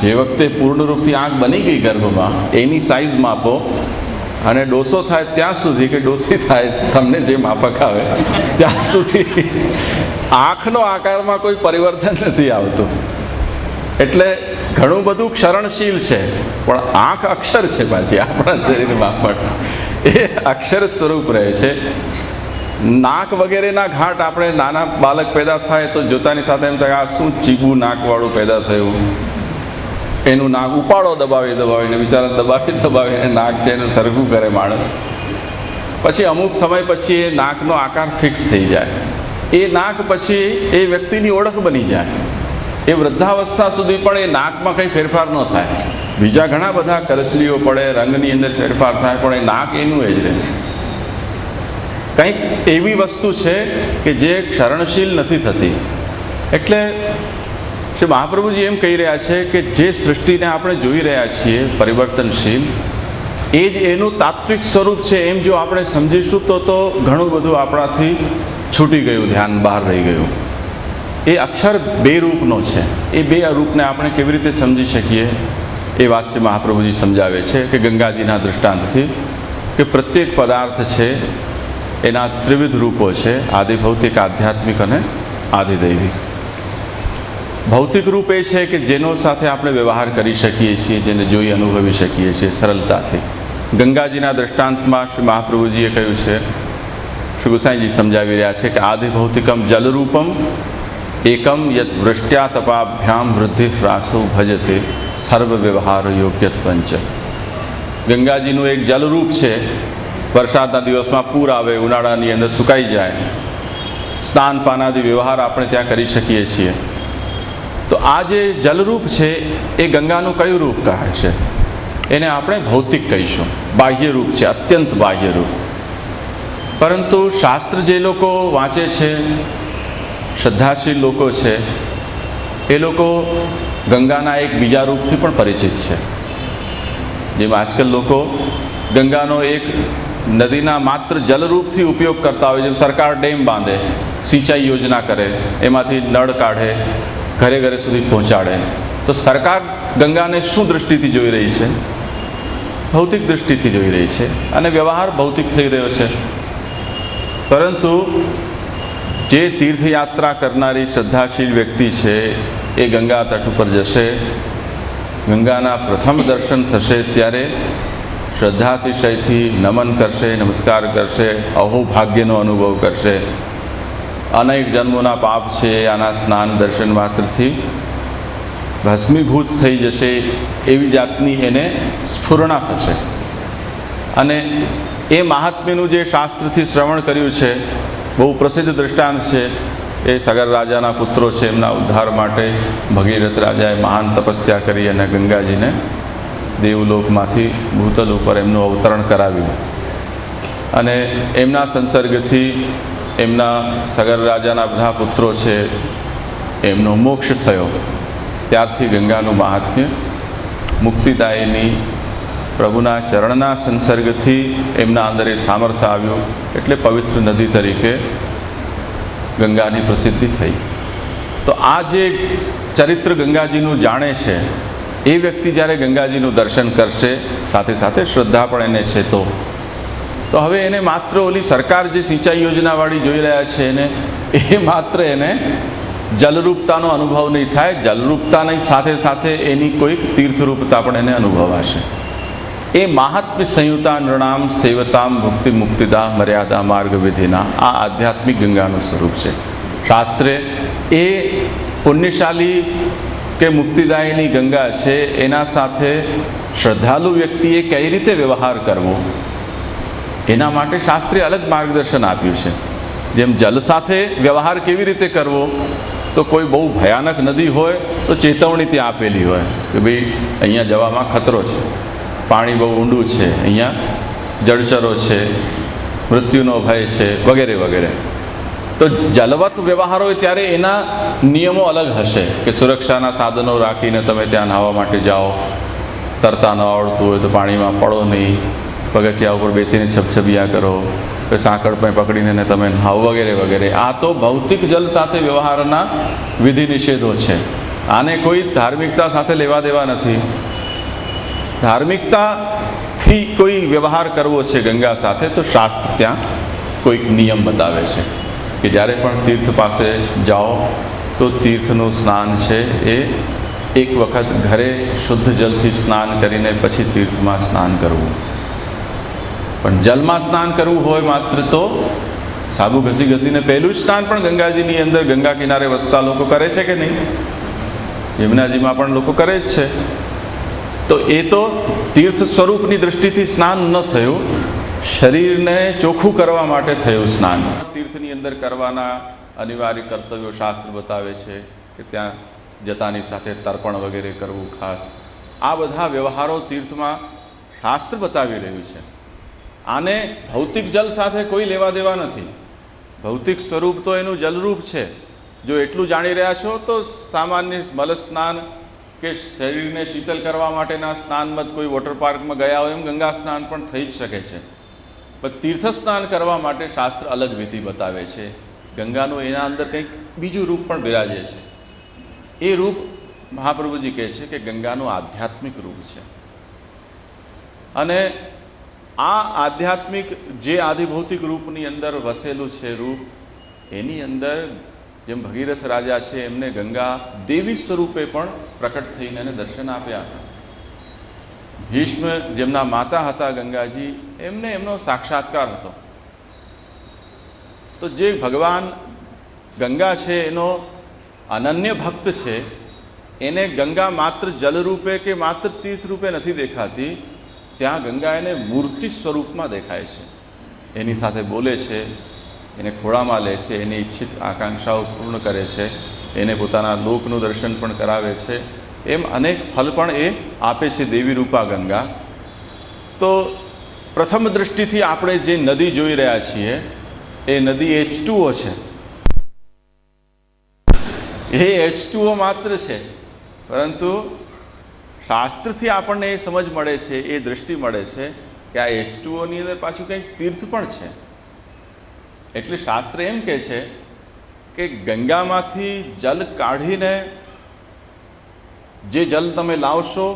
Speaker 1: જે વખતે પૂર્ણ રૂપથી આંખ બની ગઈ ગર્ભમાં એની સાઈઝ માપો અને ડોસો થાય ત્યાં સુધી કે ડોસી થાય, તમને જે માફક આવે ત્યાં સુધી આંખનો આકારમાં કોઈ પરિવર્તન નથી આવતું. એટલે ઘણું બધું ક્ષરણશીલ છે, પણ આંખ અક્ષર છે પાછી આપણા શરીરમાં પણ એ અક્ષર સ્વરૂપ રહે છે. નાક વગેરેના ઘાટ આપણે નાના બાળક પેદા થાય તો જોતાની સાથે એમ થાય આ શું ચીબું નાકવાળું પેદા થયું, એનું નાક ઉપાડો દબાવીને બિચારા દબાવીને નાક છે એનું સરખું કરે માણસ. પછી અમુક સમય પછી એ નાકનો આકાર ફિક્સ થઈ જાય. એ નાક પછી એ વ્યક્તિની ઓળખ બની જાય. એ વૃદ્ધાવસ્થા સુધી પણ એ નાકમાં કંઈ ફેરફાર ન થાય. બીજા ઘણા બધા કરચલીઓ પડે, રંગની અંદર ફેરફાર થાય, પણ એ નાક એનું એ જ રહે. કંઈક એવી વસ્તુ છે કે જે ક્ષરણશીલ નથી થતી. એટલે શ્રી મહાપ્રભુજી એમ કહી રહ્યા છે કે જે સૃષ્ટિને આપણે જોઈ રહ્યા છીએ પરિવર્તનશીલ, એ જ એનું તાત્વિક સ્વરૂપ છે. એમ જો આપણે સમજીશું તો ઘણું બધું આપણાથી છૂટી ગયું, ધ્યાન બહાર રહી ગયું. એ અક્ષર બે રૂપનો છે. એ બે રૂપને આપણે કેવી રીતે સમજી શકીએ એ વાત શ્રી મહાપ્રભુજી સમજાવે છે કે ગંગાજીના દૃષ્ટાંતથી, કે પ્રત્યેક પદાર્થ છે એના ત્રિવિધ રૂપો છે, આદિભૌતિક, આધ્યાત્મિક અને આદિદૈવિક. ભૌતિક રૂપ એ છે કે જેનો સાથે આપણે વ્યવહાર કરી શકીએ છીએ, જેને જોઈ અનુભવી શકીએ છીએ સરળતાથી. ગંગાજીના દૃષ્ટાંતમાં શ્રી મહાપ્રભુજીએ કહ્યું છે, શ્રી ગુસાઈજી સમજાવી રહ્યા છે કે આદિભૌતિકમ જલરૂપમ એકમ યત વૃષ્ટ્યા તપાભ્યામ વૃદ્ધિ હ્રાસો ભજતે સર્વ વ્યવહાર યોગ્યત્વંચ. ગંગાજીનું એક જલરૂપ છે. વરસાદના દિવસમાં પૂર આવે, ઉનાળાની અંદર સુકાઈ જાય, સ્નાન પાનાદિ વ્યવહાર આપણે ત્યાં કરી શકીએ છીએ. તો આ જે જલરૂપ છે એ ગંગાનું કયું રૂપ કહે છે? એને આપણે ભૌતિક કહીશું, બાહ્ય રૂપ છે, અત્યંત બાહ્ય રૂપ. પરંતુ શાસ્ત્ર જે લોકો વાંચે છે, શ્રદ્ધાશીલ લોકો છે, એ લોકો ગંગાના એક બીજા રૂપથી પણ પરિચિત છે. જેમ આજકાલ લોકો ગંગાનો એક નદીના માત્ર જલરૂપથી ઉપયોગ કરતા હોય, જેમ સરકાર ડેમ બાંધે, સિંચાઈ યોજના કરે, એમાંથી નળ કાઢે, ઘરે ઘરે સુધી પહોંચાડે. તો સરકાર ગંગાને શું દૃષ્ટિથી જોઈ રહી છે? ભૌતિક દૃષ્ટિથી જોઈ રહી છે, અને વ્યવહાર ભૌતિક થઈ રહ્યો છે. પરંતુ જે તીર્થયાત્રા કરનારી શ્રદ્ધાશીલ વ્યક્તિ છે એ ગંગા તટ ઉપર જશે, ગંગાના પ્રથમ દર્શન થશે ત્યારે શ્રદ્ધાતિશયથી નમન કરશે, નમસ્કાર કરશે, અહોભાગ્યનો અનુભવ કરશે. અનેક જન્મોના પાપ છે આના સ્નાન દર્શન માત્રથી ભસ્મીભૂત થઈ જશે, એવી જાતની એને સ્ફુરણા થશે. અને એ મહાત્મ્યનું જે શાસ્ત્રથી શ્રવણ કર્યું છે, બહુ પ્રસિદ્ધ દૃષ્ટાંત છે. એ સગર રાજાના પુત્રો છે, એમના ઉદ્ધાર માટે ભગીરથ રાજાએ મહાન તપસ્યા કરી અને ગંગાજીને દેવલોકમાંથી ભૂતલ ઉપર એમનું અવતરણ કરાવ્યું. અને એમના સંસર્ગથી એમના સગર રાજાના બધા પુત્રો છે એમનો મોક્ષ થયો. ત્યારથી ગંગાનું મહાત્મ્ય મુક્તિદાયીની પ્રભુના ચરણના સંસર્ગથી એમના અંદર એ સામર્થ્ય આવ્યું, એટલે પવિત્ર નદી તરીકે ગંગાની પ્રસિદ્ધિ થઈ. તો આ જે ચરિત્ર ગંગાજીનું જાણે છે એ વ્યક્તિ જ્યારે ગંગાજીનું દર્શન કરશે, સાથે સાથે શ્રદ્ધા પણ એને છે, તો હવે એને માત્ર ઓલી સરકાર જે સિંચાઈ યોજનાવાળી જોઈ રહ્યા છે એને એ માત્ર એને જલરૂપતાનો અનુભવ નહીં થાય. જલરૂપતાની સાથે સાથે એની કોઈક તીર્થરૂપતા પણ એને અનુભવાશે. એ મહાત્મ્ય સંયુતા નૃણામ સેવતામ ભુક્તિ મુક્તિદા મર્યાદા માર્ગ વિધિના આ આધ્યાત્મિક ગંગાનું સ્વરૂપ છે. શાસ્ત્રે એ પુણ્યશાલી કે મુક્તિદાયીની ગંગા છે એના સાથે શ્રદ્ધાળુ વ્યક્તિએ કઈ રીતે વ્યવહાર કરવો એના માટે શાસ્ત્રે અલગ માર્ગદર્શન આપ્યું છે. જેમ જલ સાથે વ્યવહાર કેવી રીતે કરવો, તો કોઈ બહુ ભયાનક નદી હોય તો ચેતવણી ત્યાં આપેલી હોય કે ભાઈ અહીંયા જવામાં ખતરો છે, પાણી બહુ ઊંડું છે, અહીંયા જળચરો છે, મૃત્યુનો ભય છે, વગેરે વગેરે. તો જલવત વ્યવહાર હોય ત્યારે એના નિયમો અલગ હશે કે સુરક્ષાના સાધનો રાખીને તમે ત્યાં નાહવા માટે જાઓ, તરતા ન આવડતું હોય તો પાણીમાં પડો નહીં, પગથિયા ઉપર બેસીને છબછબિયા કરો, કે સાંકળ પર પકડીને તમે નાહો વગેરે વગેરે. આ તો ભૌતિક જલ સાથે વ્યવહારના વિધિ નિષેધો છે. આને કોઈ ધાર્મિકતા સાથે લેવા દેવા નથી. ધાર્મિકતાથી કોઈ વ્યવહાર કરવો છે ગંગા સાથે તો શાસ્ત્ર ત્યાં કોઈક નિયમ બતાવે છે કે જ્યારે પણ તીર્થ પાસે જાઓ તો તીર્થનું સ્નાન છે એ એક વખત ઘરે શુદ્ધ જલથી સ્નાન કરીને પછી તીર્થમાં સ્નાન કરવું. પણ જલમાં સ્નાન કરવું હોય માત્ર તો સાબુ ઘસી ઘસીને પહેલું જ સ્નાન પણ ગંગાજીની અંદર ગંગા કિનારે વસતા લોકો કરે છે કે નહીં? યમુનાજીમાં પણ લોકો કરે જ છે. તો એ તો તીર્થ સ્વરૂપની દૃષ્ટિથી સ્નાન ન થયું, શરીરને ચોખ્ખું કરવા માટે થયું સ્નાન. તીર્થની અંદર કરવાના અનિવાર્ય કર્તવ્યો શાસ્ત્ર બતાવે છે કે ત્યાં જતાની સાથે તર્પણ વગેરે કરવું ખાસ. આ બધા વ્યવહારો તીર્થમાં શાસ્ત્ર બતાવી રહ્યું છે. આને ભૌતિક જલ સાથે કોઈ લેવા દેવા નથી. ભૌતિક સ્વરૂપ તો એનું જલરૂપ છે. જો એટલું જાણી રહ્યા છો તો સામાન્ય મલ સ્નાન કે શરીરને શીતલ કરવા માટેના સ્નાનમાં કોઈ વોટર પાર્કમાં ગયા હોય એમ ગંગા સ્નાન પણ થઈ જ શકે છે. પણ તીર્થ સ્નાન કરવા માટે શાસ્ત્ર અલગ વિધિ બતાવે છે. ગંગાનું એના અંદર કંઈક બીજું રૂપ પણ બિરાજે છે. એ રૂપ મહાપ્રભુજી કહે છે કે ગંગાનું આધ્યાત્મિક રૂપ છે. અને આ આધ્યાત્મિક જે આદિભૌતિક રૂપની અંદર વસેલું છે રૂપ, એની અંદર જેમ ભગીરથ રાજા છે એમને ગંગા દેવી સ્વરૂપે પણ પ્રકટ થઈને એને દર્શન આપ્યા હતા. ભીષ્મ જેમના માતા હતા ગંગાજી, એમને એમનો સાક્ષાત્કાર હતો. તો જે ભગવાન ગંગા છે એનો અનન્ય ભક્ત છે, એને ગંગા માત્ર જલરૂપે કે માત્ર તીર્થ રૂપે નથી દેખાતી, ત્યાં ગંગા એને મૂર્તિ સ્વરૂપમાં દેખાય છે. એની સાથે બોલે છે, એને ખોળામાં લે છે, એની ઈચ્છિત આકાંક્ષાઓ પૂર્ણ કરે છે, એને પોતાના લોકનું દર્શન પણ કરાવે છે. એમ અનેક ફલ પણ એ આપે છે દેવી રૂપા ગંગા. તો પ્રથમ દૃષ્ટિથી આપણે જે નદી જોઈ રહ્યા છીએ એ નદી H2O છે. એ H2O માત્ર છે, પરંતુ શાસ્ત્રથી આપણને એ સમજ મળે છે, એ દૃષ્ટિ મળે છે કે આ H2Oની અંદર પાછું કંઈક તીર્થ પણ છે. એટલે શાસ્ત્ર એમ કહે છે કે ગંગામાંથી જલ કાઢીને જે જલ તમે લાવશો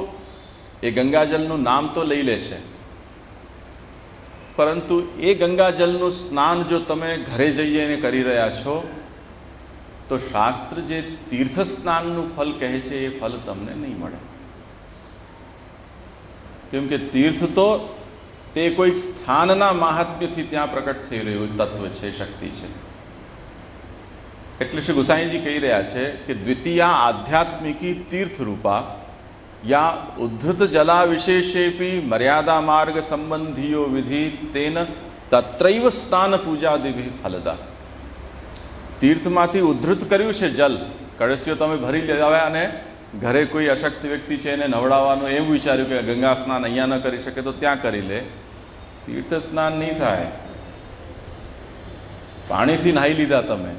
Speaker 1: એ ગંગાજલનું નામ તો લઈ લેશે, પરંતુ એ ગંગાજલનું સ્નાન જો તમે ઘરે જઈને કરી રહ્યા છો તો શાસ્ત્ર જે તીર્થ સ્નાનનું ફલ કહે છે એ ફલ તમને નહીં મળે. કેમ કે તીર્થ તો તે કોઈ સ્થાનના મહાત્મ્યથી ત્યાં પ્રકટ થઈ રહ્યું તત્વ છે, શક્તિ છે. એટલે શ્રી ગુસાઈજી કહી રહ્યા છે કે દ્વિતીયા આધ્યાત્મિકી તીર્થરૂપા યા ઉદ્ધત જલા વિશેષેપી મર્યાદા માર્ગ સંબંધીયો વિધિ તેન તત્રૈવ સ્નાન પૂજાદિભિ ફલદા. તીર્થમાંથી ઉદ્ધૃત કર્યું છે જલ, કળશીઓ તમે ભરી લેવા અને ઘરે કોઈ અશક્ત વ્યક્તિ છે એને નવડાવવાનું એમ વિચાર્યું કે ગંગા સ્નાન અહીંયા ન કરી શકે તો ત્યાં કરી લે. તીર્થ સ્નાન નહીં થાય. પાણીથી નાહી લીધા તમે,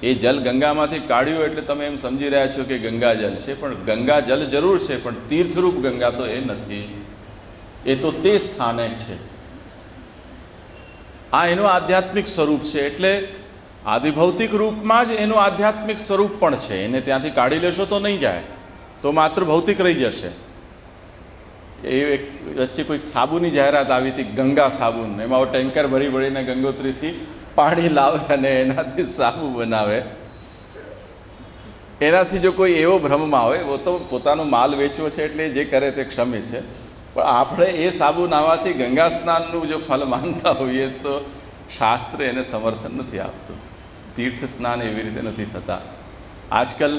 Speaker 1: એ જલ ગંગામાંથી કાઢ્યું એટલે તમે એમ સમજી રહ્યા છો કે ગંગા જલ છે, પણ ગંગા જલ જરૂર છે, પણ તીર્થરૂપ ગંગા તો એ નથી. એ તો તે સ્થાને છે. આ એનું આધ્યાત્મિક સ્વરૂપ છે. એટલે આદિભૌતિક રૂપમાં જ એનું આધ્યાત્મિક સ્વરૂપ પણ છે. એને ત્યાંથી કાઢી લેશો તો નહીં જાય, તો માત્ર ભૌતિક રહી જશે. એ એક વચ્ચે કોઈ સાબુની જાહેરાત આવી હતી, ગંગા સાબુન. એમાં ટેન્કર ભરી ભરીને ગંગોત્રીથી પાણી લાવે અને એનાથી સાબુ બનાવે. એનાથી જો કોઈ એવો ભ્રમમાં હોય, वो તો પોતાનો માલ વેચવો છે એટલે જે કરે તે ક્ષમી છે, પણ આપણે એ સાબુ નાવાથી ગંગા સ્નાનનું જો ફલ માનતા હોઈએ તો શાસ્ત્ર એને સમર્થન નથી આપતું. તીર્થ સ્નાન એવી રીતે નથી થતા. આજકાલ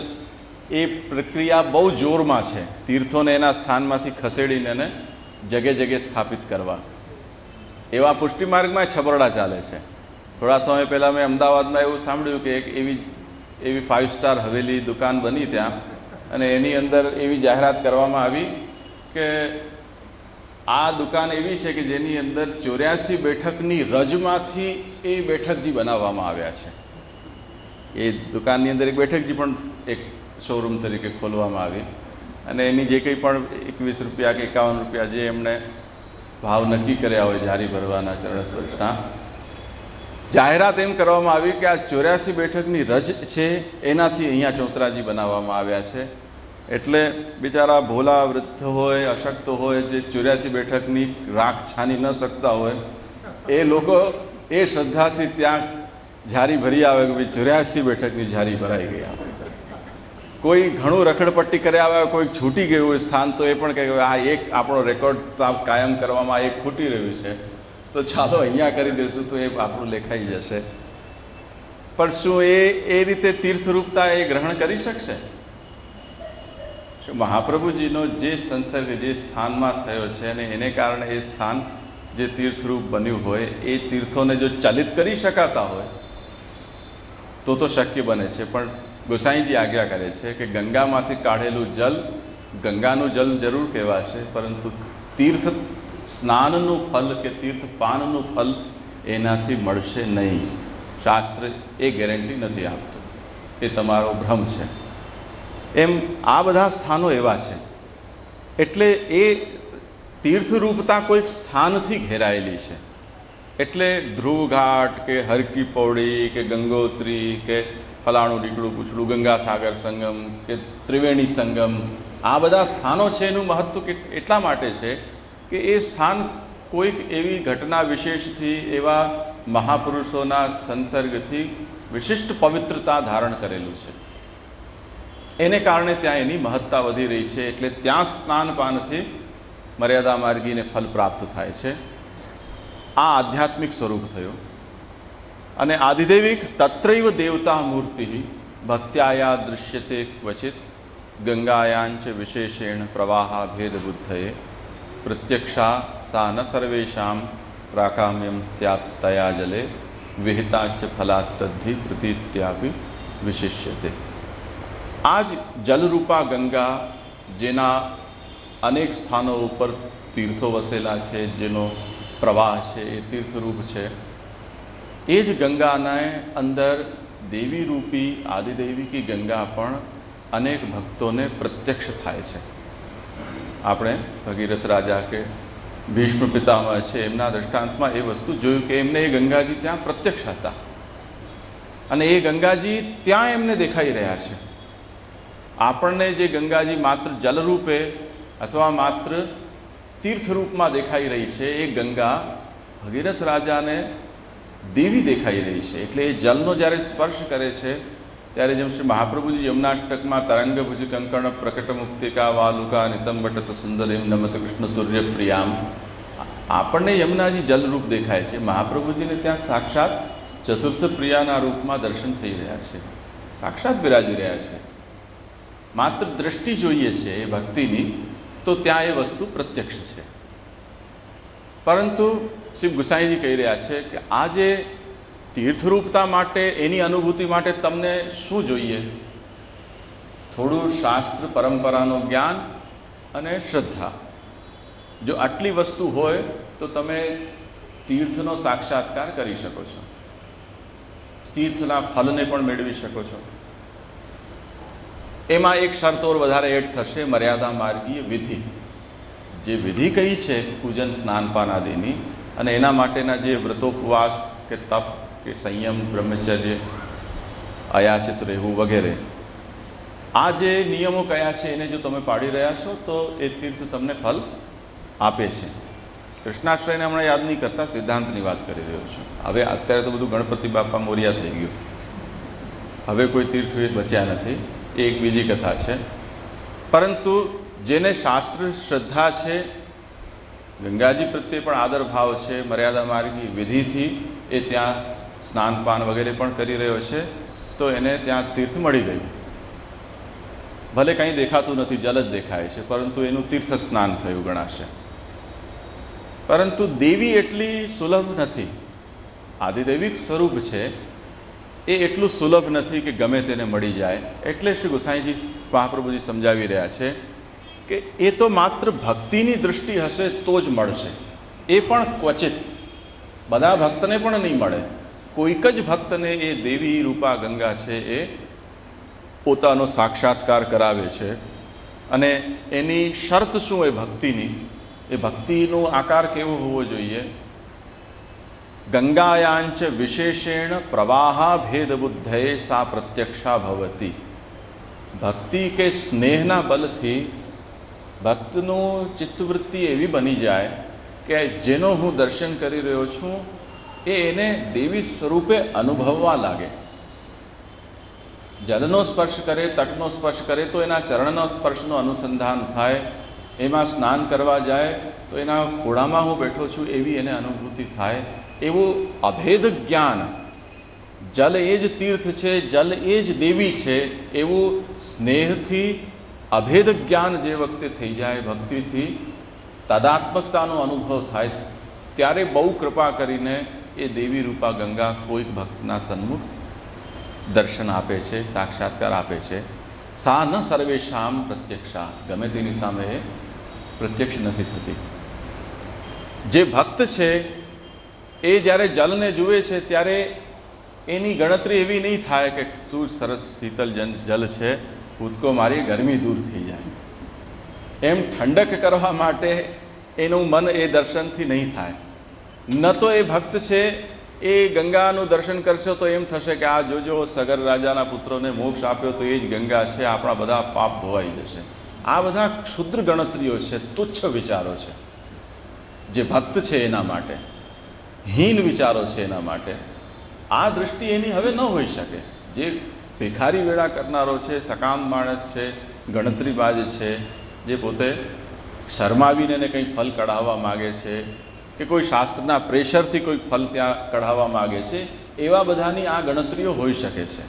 Speaker 1: એ પ્રક્રિયા બહુ જોરમાં છે, તીર્થોને એના સ્થાનમાંથી ખસેડીને એને જગે જગે સ્થાપિત કરવા. એવા પુષ્ટિ માર્ગમાં છબરડા ચાલે છે. થોડા સમય પહેલાં મેં અમદાવાદમાં એવું સાંભળ્યું કે એક એવી 5 સ્ટાર હવેલી દુકાન બની ત્યાં, અને એની અંદર એવી જાહેરાત કરવામાં આવી કે આ દુકાન એવી છે કે જેની અંદર 84 બેઠકની રજમાંથી એ બેઠકજી બનાવવામાં આવ્યા છે. એ દુકાનની અંદર એક બેઠકજી પણ એક શોરૂમ તરીકે ખોલવામાં આવી અને એની જે કંઈ પણ 21 રૂપિયા કે 51 રૂપિયા જે એમણે ભાવ નક્કી કર્યા હોય જારી ભરવાના ચરણ સ્પર્શના, જાહેરાત એમ કરવામાં આવી કે આ 84 બેઠકની રજ છે એનાથી અહીંયા ચોતરાજી બનાવવામાં આવ્યા છે. એટલે બિચારા ભોલા વૃદ્ધ હોય, અશક્ત હોય, જે 84 બેઠકની રાખ છાની ન શકતા હોય, એ લોકો એ શ્રદ્ધાથી ત્યાં જારી ભરી આવે કે ભાઈ 84 બેઠકની જારી ભરાઈ ગઈ. કોઈ ઘણું રખડપટ્ટી કર્યા આવે, કોઈ છૂટી ગયું હોય સ્થાન, તો એ પણ કહે આ એક આપણો રેકોર્ડ કાયમ કરવામાં એક ખૂટી રહ્યું છે, તો ચાલો અહીંયા કરી દઈશું તો એ આપણું લેખાઈ જશે. પણ શું એ રીતે તીર્થરૂપતા એ ગ્રહણ કરી શકશે? મહાપ્રભુજીનો જે સંસર્ગ જે સ્થાનમાં થયો છે અને એને કારણે એ સ્થાન જે તીર્થરૂપ બન્યું હોય, એ તીર્થોને જો ચલિત કરી શકાતા હોય તો શક્ય બને છે. પણ ગોસાઈજી આજ્ઞા કરે છે કે ગંગામાંથી કાઢેલું જલ ગંગાનું જલ જરૂર કહેવાશે, પરંતુ તીર્થ સ્નાનનું ફલ કે તીર્થપાનનું ફલ એનાથી મળશે નહીં. શાસ્ત્ર એ ગેરંટી નથી આપતું, એ તમારો ભ્રમ છે. એમ આ બધા સ્થાનો એવા છે. એટલે એ તીર્થરૂપતા કોઈક સ્થાનથી ઘેરાયેલી છે. એટલે ધ્રુવઘાટ કે હરકી પૌડી કે ગંગોત્રી કે ફલાણું ડીકડું પૂછડું ગંગાસાગર સંગમ કે ત્રિવેણી સંગમ, આ બધા સ્થાનો છે. એનું મહત્ત્વ એટલા માટે છે કે એ સ્થાન કોઈક એવી ઘટના વિશેષથી, એવા મહાપુરુષોના સંસર્ગથી વિશિષ્ટ પવિત્રતા ધારણ કરેલું છે. એને કારણે ત્યાં એની મહત્તા વધી રહી છે. એટલે ત્યાં સ્નાનપાનથી મર્યાદા માર્ગીને ફલ પ્રાપ્ત થાય છે. આ આધ્યાત્મિક સ્વરૂપ થયું. અને આદિદેવિક તત્રૈવ દેવતા મૂર્તિ ભક્ત્યાયા દૃશ્યતે ક્વચિત ગંગાયાંચ વિશેષેણ પ્રવાહા ભેદબુદ્ધયે પ્રત્યક્ષા સા ન સર્વેષાં પ્રાકામ્યમ સ્યાત તયા જલે વિહિતાચ ફલાત તદ્ધિ પ્રતીત્યાપી વિશિષ્યતે. આ જ જલરૂપા ગંગા, જેના અનેક સ્થાનો ઉપર તીર્થો વસેલા છે, જેનો પ્રવાહ છે એ તીર્થરૂપ છે, એ જ ગંગાના અંદર દેવી રૂપી આદિદેવિકી ગંગા પણ અનેક ભક્તોને પ્રત્યક્ષ થાય છે. આપણે ભગીરથ રાજા કે ભીષ્મ પિતામહ છે, એમના દૃષ્ટાંતમાં એ વસ્તુ જોયું કે એમને એ ગંગાજી ત્યાં પ્રત્યક્ષ હતા અને એ ગંગાજી ત્યાં એમને દેખાઈ રહ્યા છે. આપણને જે ગંગાજી માત્ર જલરૂપે અથવા માત્ર તીર્થરૂપમાં દેખાઈ રહી છે, એ ગંગા ભગીરથ રાજાને દેવી દેખાઈ રહી છે. એટલે એ જલનો જ્યારે સ્પર્શ કરે છે ત્યારે જેમ શ્રી મહાપ્રભુજી યમુનાષ્ટકમાં તરંગભુજ કંકણ પ્રકટ મુક્તિકા વાલુકા નિતંબટ સુંદરીમ નમત કૃષ્ણ તુર્ય પ્રિયામ, આપણને યમુનાજી જલરૂપ દેખાય છે. મહાપ્રભુજીને ત્યાં સાક્ષાત ચતુર્થ પ્રિયાના રૂપમાં દર્શન થઈ રહ્યા છે, સાક્ષાત બિરાજી રહ્યા છે. માત્ર દ્રષ્ટિ જોઈએ છે એ ભક્તિની, તો ત્યાં એ વસ્તુ પ્રત્યક્ષ છે. પરંતુ શ્રી ગુસાઈજી કહી રહ્યા છે કે આ જે તીર્થરૂપતા માટે, એની અનુભૂતિ માટે તમને શું જોઈએ? થોડું શાસ્ત્ર પરંપરાનું જ્ઞાન અને શ્રદ્ધા. જો આટલી વસ્તુ હોય તો તમે તીર્થનો સાક્ષાત્કાર કરી શકો છો, તીર્થના ફલને પણ મેળવી શકો છો. એમાં એક શરત ઓર વધારે એડ થશે, મર્યાદા માર્ગીય વિધિ. જે વિધિ કઈ છે પૂજન સ્નાનપાન આદિની, અને એના માટેના જે વ્રતોપવાસ કે તપ કે સંયમ, બ્રહ્મચર્ય, અયાચિત રહેવું વગેરે, આ જે નિયમો કયા છે એને જો તમે પાડી રહ્યા છો તો એ તીર્થ તમને ફલ આપે છે. કૃષ્ણાશ્રયને હમણાં યાદ નહીં કરતા, સિદ્ધાંતની વાત કરી રહ્યો છું. હવે અત્યારે તો બધું ગણપતિ બાપા મોરિયા થઈ ગયું, હવે કોઈ તીર્થવિદ બચ્યા નથી, એ એક બીજી કથા છે. પરંતુ જેને શાસ્ત્ર શ્રદ્ધા છે, ગંગાજી પ્રત્યે પણ આદર ભાવ છે, મર્યાદા માર્ગી વિધિથી એ ત્યાં સ્નાનપાન વગેરે પણ કરી રહ્યો છે, તો એને ત્યાં તીર્થ મળી ગયું. ભલે કંઈ દેખાતું નથી, જલ જ દેખાય છે, પરંતુ એનું તીર્થ સ્નાન થયું ગણાશે. પરંતુ દેવી એટલી સુલભ નથી, આદિદૈવિક સ્વરૂપ છે એ એટલું સુલભ નથી કે ગમે તેને મળી જાય. એટલે શ્રી ગોસાઈજી મહાપ્રભુજી સમજાવી રહ્યા છે કે એ તો માત્ર ભક્તિની દૃષ્ટિ હશે તો જ મળશે, એ પણ ક્વચિત, બધા ભક્તને પણ નહીં મળે. કોઈક જ ભક્તને એ દેવી રૂપા ગંગા છે એ પોતાનો સાક્ષાત્કાર કરાવે છે. અને એની શરત શું એ ભક્તિની? એ ભક્તિનો આકાર કેવો હોવો જોઈએ? ગંગાયાંચ વિશેષેણ પ્રવાહા ભેદ બુદ્ધયે સા પ્રત્યક્ષા ભવતી. ભક્તિ કે સ્નેહના બલથી ભક્તનું ચિત્તવૃત્તિ એવી બની જાય કે જેનો હું દર્શન કરી રહ્યો છું એ એને દેવી સ્વરૂપે અનુભવવા લાગે. જલનો સ્પર્શ કરે, તટનો સ્પર્શ કરે તો એના ચરણનો સ્પર્શનું અનુસંધાન થાય. એમાં સ્નાન કરવા જાય તો એના ખોળામાં હું બેઠો છું એવી એને અનુભૂતિ થાય. એવું અભેદ જ્ઞાન, જલ એ જ તીર્થ છે, જલ એ જ દેવી છે, એવું સ્નેહથી અભેદ જ્ઞાન જે વખતે થઈ જાય, ભક્તિથી તાદાત્મકતાનો અનુભવ થાય, ત્યારે બહુ કૃપા કરીને એ દેવી રૂપા ગંગા કોઈક ભક્તના સન્મુખ દર્શન આપે છે, સાક્ષાત્કાર આપે છે. સા ન સર્વેશામ પ્રત્યક્ષા, ગમે તેની સામે એ પ્રત્યક્ષ નથી થતી. જે ભક્ત છે એ જ્યારે જલને જુએ છે ત્યારે એની ગણતરી એવી નહીં થાય કે શું સરસ શીતલ જલ છે, કૂદકો મારી ગરમી દૂર થઈ જાય. એમ ઠંડક કરવા માટે એનું મન એ દર્શનથી નહીં થાય. ન તો એ ભક્ત છે એ ગંગાનું દર્શન કરશો તો એમ થશે કે આ જોજો સગર રાજાના પુત્રોને મોક્ષ આપ્યો તો એ જ ગંગા છે, આપણા બધા પાપ ધોવાઈ જશે. આ બધા ક્ષુદ્ર ગણતરીઓ છે, તુચ્છ વિચારો છે જે ભક્ત છે એના માટે, હીન વિચારો છે એના માટે. આ દૃષ્ટિ એની હવે ન હોઈ શકે. જે ભિખારી વેળા કરનારો છે, સકામ માણસ છે, ગણતરીબાજ છે, જે પોતે શરમાવીને એને કંઈ ફલ કઢાવવા માગે છે કે કોઈ શાસ્ત્રના પ્રેશરથી કોઈ ફલ ત્યાં કઢાવવા માગે છે, એવા બધાની આ ગણતરીઓ હોઈ શકે છે.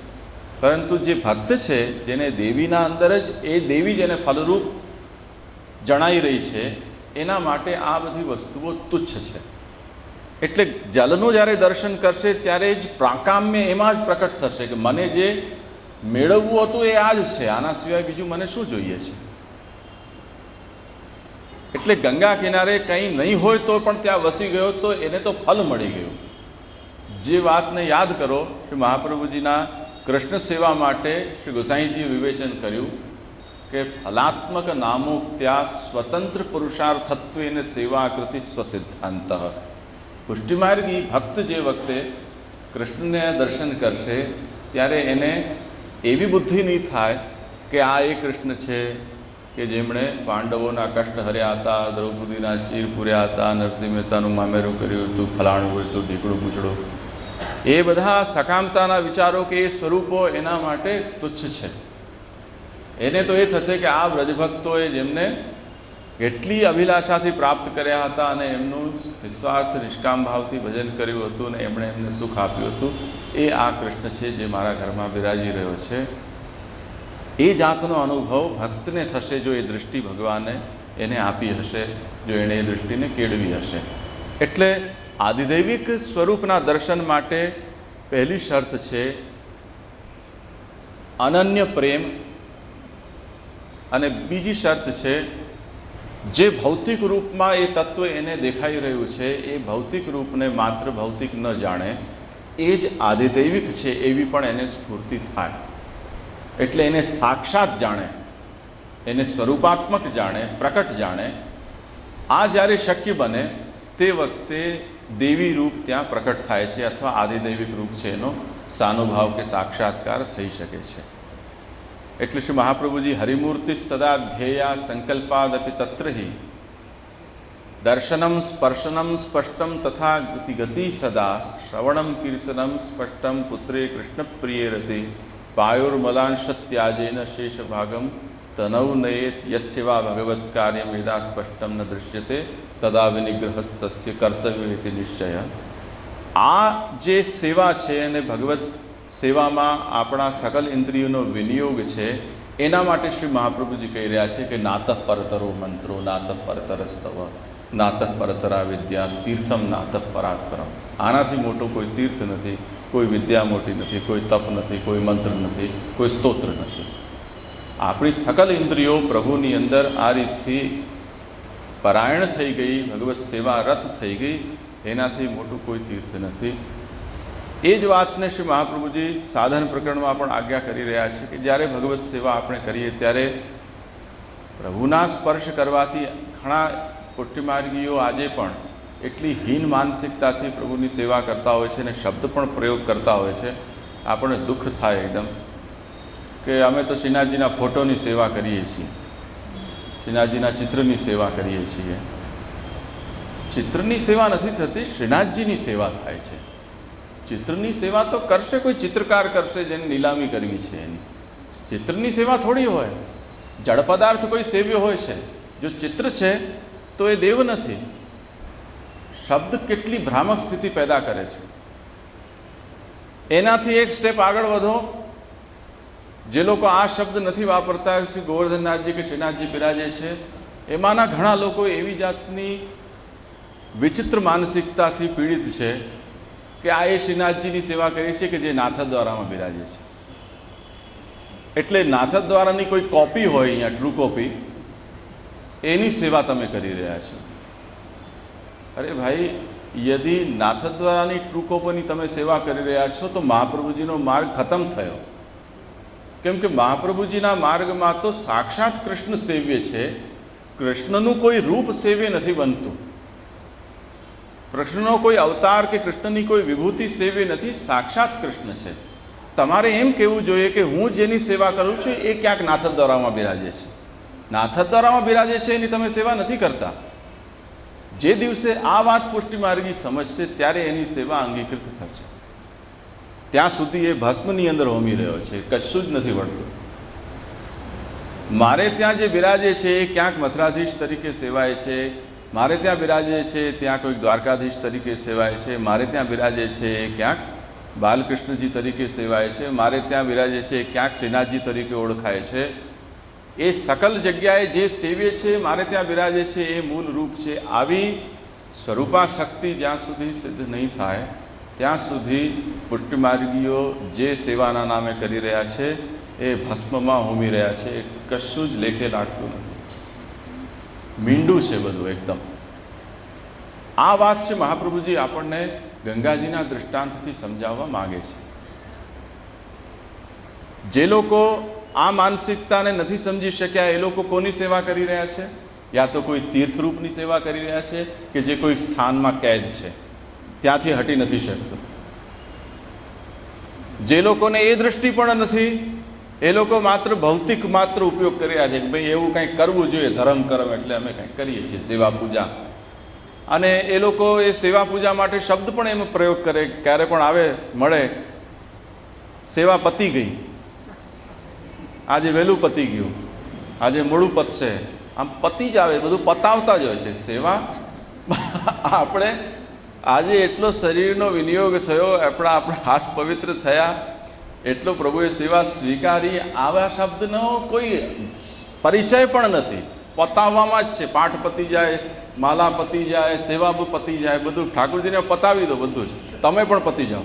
Speaker 1: પરંતુ જે ભક્ત છે જેને દેવીના અંદર જ એ દેવી જેને ફલરૂપ જણાઈ રહી છે, એના માટે આ બધી વસ્તુઓ તુચ્છ છે. એટલે જલનું જ્યારે દર્શન કરશે ત્યારે જ પ્રાકામ્ય એમાં જ પ્રકટ થશે કે મને જે મેળવવું હતું એ આ જ છે, આના સિવાય બીજું મને શું જોઈએ છે. એટલે ગંગા કિનારે કંઈ નહીં હોય તો પણ ત્યાં વસી ગયો તો એને તો ફલ મળી ગયું. જે વાતને યાદ કરો કે મહાપ્રભુજીના કૃષ્ણ સેવા માટે શ્રી ગોસાઈજીએ વિવેચન કર્યું કે ફલાત્મક નામોક્ત્યા સ્વતંત્ર પુરુષાર્થત્વેન સેવાકૃતિ સ્વસિદ્ધાંત. પુષ્ટિમાર્ગી ભક્ત જે વખતે કૃષ્ણને દર્શન કરશે ત્યારે એને એવી બુદ્ધિ નહીં થાય કે આ એ કૃષ્ણ છે કે જેમણે પાંડવોના કષ્ટ હર્યા હતા, દ્રૌપદીના શિર પૂર્યા હતા, નરસિંહ મહેતાનું મામેરું કર્યું હતું, ફલાણું હોય તો ઢીકડું પૂછડું, એ બધા સકામતાના વિચારો કે એ સ્વરૂપો એના માટે તુચ્છ છે. એને તો એ થશે કે આ વ્રજભક્તોએ જેમને કેટલી અભિલાષાથી પ્રાપ્ત કર્યા હતા અને એમનું નિસ્વાર્થ નિષ્કામ ભાવથી ભજન કર્યું હતું અને એમણે એમને સુખ આપ્યું હતું, એ આ કૃષ્ણ છે જે મારા ઘરમાં બિરાજી રહ્યો છે. એ જાતનો અનુભવ ભક્તને થશે જો એ દૃષ્ટિ ભગવાને એને આપી હશે, જો એણે એ દૃષ્ટિને કેળવી હશે. એટલે આદિદૈવિક સ્વરૂપના દર્શન માટે પહેલી શરત છે અનન્ય પ્રેમ, અને બીજી શરત છે જે ભૌતિક રૂપમાં એ તત્વ એને દેખાઈ રહ્યું છે એ ભૌતિક રૂપને માત્ર ભૌતિક ન જાણે, એ જ આદિદૈવિક છે એવી પણ એને સ્ફૂર્તિ થાય. એટલે એને સાક્ષાત જાણે, એને સ્વરૂપાત્મક જાણે, પ્રકટ જાણે. આ જ્યારે શક્ય બને તે વખતે દેવી રૂપ ત્યાં પ્રકટ થાય છે અથવા આદિદૈવિક રૂપ છે એનો સાનુભાવ કે સાક્ષાત્કાર થઈ શકે છે. એટલે શ્રી મહાપ્રભુજી હરિમૂર્તિ સદા ધ્યેયા સંકલ્પાદપી તત્રહિ દર્શનમ સ્પર્શનમ સ્પષ્ટમ તથા ગતિ ગતિ સદા શ્રવણમ કીર્તનમ સ્પષ્ટમ પુત્રે કૃષ્ણ પ્રિયે રતિ પાયોર્મલાંશત્યાજેન શેષ ભાગમ તનવ નયેત યસ્યવા ભગવત કાર્યમ યદા સ્પષ્ટમ ન દૃશ્યતે તદા વિનિગ્રહસ્તસ્ય કર્તવ્યમિતિ નિશ્ચય. આ જે સેવા છે અને ભગવત સેવામાં આપણા સકલ ઇન્દ્રિયોનો વિનિયોગ છે, એના માટે શ્રી મહાપ્રભુજી કહી રહ્યા છે કે નાતઃ પરતરો મંત્રો, નાતઃ પરતરસ્તવ, નાતઃ પરતરા વિદ્યા, તીર્થમ નાતઃ પરાત્પરમ. આનાથી મોટો કોઈ તીર્થ નથી, કોઈ વિદ્યા મોટી નથી, કોઈ તપ નથી, કોઈ મંત્ર નથી, કોઈ સ્તોત્ર નથી. આપણી સકલ ઇન્દ્રિયો પ્રભુની અંદર આ રીતથી પરાયણ થઈ ગઈ, ભગવત સેવા રત થઈ ગઈ, એનાથી મોટું કોઈ તીર્થ નથી. એ જ વાતને શ્રી મહાપ્રભુજી સાધન પ્રકરણમાં પણ આજ્ઞા કરી રહ્યા છે કે જ્યારે ભગવત સેવા આપણે કરીએ ત્યારે પ્રભુના સ્પર્શ કરવાથી ઘણા પુષ્ટિમાર્ગીઓ આજે પણ એટલી હીન માનસિકતાથી પ્રભુની સેવા કરતા હોય છે અને શબ્દ પણ પ્રયોગ કરતા હોય છે, આપણને દુઃખ થાય એકદમ કે અમે તો શ્રીનાથજીના ફોટોની સેવા કરીએ છીએ, શ્રીનાથજીના ચિત્રની સેવા કરીએ છીએ. ચિત્રની સેવા નથી થતી, શ્રીનાથજીની સેવા થાય છે. ચિત્રની સેવા તો કરશે કોઈ ચિત્રકાર કરશે જેની નીલામી કરવી છે એની. ચિત્રની સેવા થોડી હોય. જળ પદાર્થ કોઈ સેવ્ય હોય છે, જો ચિત્ર છે તો એ દેવ નથી. શબ્દ કેટલી ભ્રામક સ્થિતિ પેદા કરે છે. એનાથી એક સ્ટેપ આગળ વધો. જે લોકો આ શબ્દ નથી વાપરતા, શ્રી ગોવર્ધનનાથજી કે શ્રીનાથજી બિરાજે છે, એમાંના ઘણા લોકો એવી જાતની વિચિત્ર માનસિકતાથી પીડિત છે કે આ એ શ્રીનાથજીની સેવા કરી છે કે જે નાથદ્વારામાં બિરાજે છે. એટલે નાથદ્વારાની કોઈ કોપી હોય અહીંયા, ટ્રુ કોપી, એની સેવા તમે કરી રહ્યા છો. અરે ભાઈ, યદિ નાથદ્વારાની ટ્રુ કોપીની તમે સેવા કરી રહ્યા છો તો મહાપ્રભુજીનો માર્ગ ખતમ થયો. કેમ કે મહાપ્રભુજીના માર્ગમાં તો સાક્ષાત કૃષ્ણ સેવ્ય છે. કૃષ્ણનું કોઈ રૂપ સેવ્ય નથી બનતું. કૃષ્ણનો કોઈ અવતાર કે કૃષ્ણની કોઈ વિભૂતિ સેવ્ય નથી, સાક્ષાત કૃષ્ણ છે. તમારે એમ કહેવું જોઈએ કે હું જેની સેવા કરું છું એ ક્યાંક નાથદ્વારામાં બિરાજે છે. નાથદ્વારામાં બિરાજે છે એની તમે સેવા નથી કરતા. જે દિવસે આ વાત પુષ્ટિમાર્ગી સમજશે ત્યારે એની સેવા અંગીકૃત થશે. ત્યાં સુધી એ ભસ્મની અંદર હોમી રહ્યો છે, કશું જ નથી વળતું. મારે ત્યાં જે બિરાજે છે એ ક્યાંક મથુરાધીશ તરીકે સેવાય છે, મારે ત્યાં બિરાજે છે ત્યાં કોઈક દ્વારકાધીશ તરીકે સેવાય છે, મારે ત્યાં બિરાજે છે એ ક્યાંક બાલકૃષ્ણજી તરીકે સેવાય છે, મારે ત્યાં બિરાજે છે એ ક્યાંક શ્રીનાથજી તરીકે ઓળખાય છે. એ સકલ જગ્યાએ જે સેવ્ય છે, મારે ત્યાં બિરાજે છે એ મૂળ રૂપ છે. આવી સ્વરૂપાશક્તિ જ્યાં સુધી સિદ્ધ નહીં થાય ત્યાં સુધી પુષ્ટિમાર્ગીઓ જે સેવાના નામે કરી રહ્યા છે એ ભસ્મમાં હોમી રહ્યા છે. એ કશું જ લેખે લાગતું નથી. મીંડું છે બધું એકદમ. આ વાત છે મહાપ્રભુજી આપણને ગંગાજીના દૃષ્ટાંતથી સમજાવવા માગે છે. જે લોકો આ માનસિકતાને નથી સમજી શક્યા એ લોકો કોની સેવા કરી રહ્યા છે? યા તો કોઈ તીર્થરૂપની સેવા કરી રહ્યા છે કે જે કોઈ સ્થાનમાં કેદ છે, ત્યાંથી હટી નથી શકતો. જે લોકોને એ દૃષ્ટિ પણ નથી, એ લોકો માત્ર ભૌતિક માત્ર ઉપયોગ કરી રહ્યા છે કે ભાઈ એવું કંઈક કરવું જોઈએ, ધર્મ કર્મ એટલે અમે કંઈક કરીએ છીએ, સેવા પૂજા. અને એ લોકો એ સેવા પૂજા માટે શબ્દ પણ એમાં પ્રયોગ કરે. ક્યારે પણ આવે મળે, સેવા પતી ગઈ, આજે વહેલું પતી ગયું, આજે મોડું પતશે, આમ પતી જ આવે, બધું પતાવતા જ હોય છે. સેવા આપણે આજે એટલો શરીરનો વિનિયોગ થયો, આપણા હાથ પવિત્ર થયા, એટલો પ્રભુએ સેવા સ્વીકારી, આવા શબ્દનો કોઈ પરિચય પણ નથી. પતાવવામાં જ છે. પાઠ પતી જાય, માલા પતી જાય, સેવા પતી જાય, બધું ઠાકોરજીને પતાવી દો, બધું જ તમે પણ પતી જાઓ.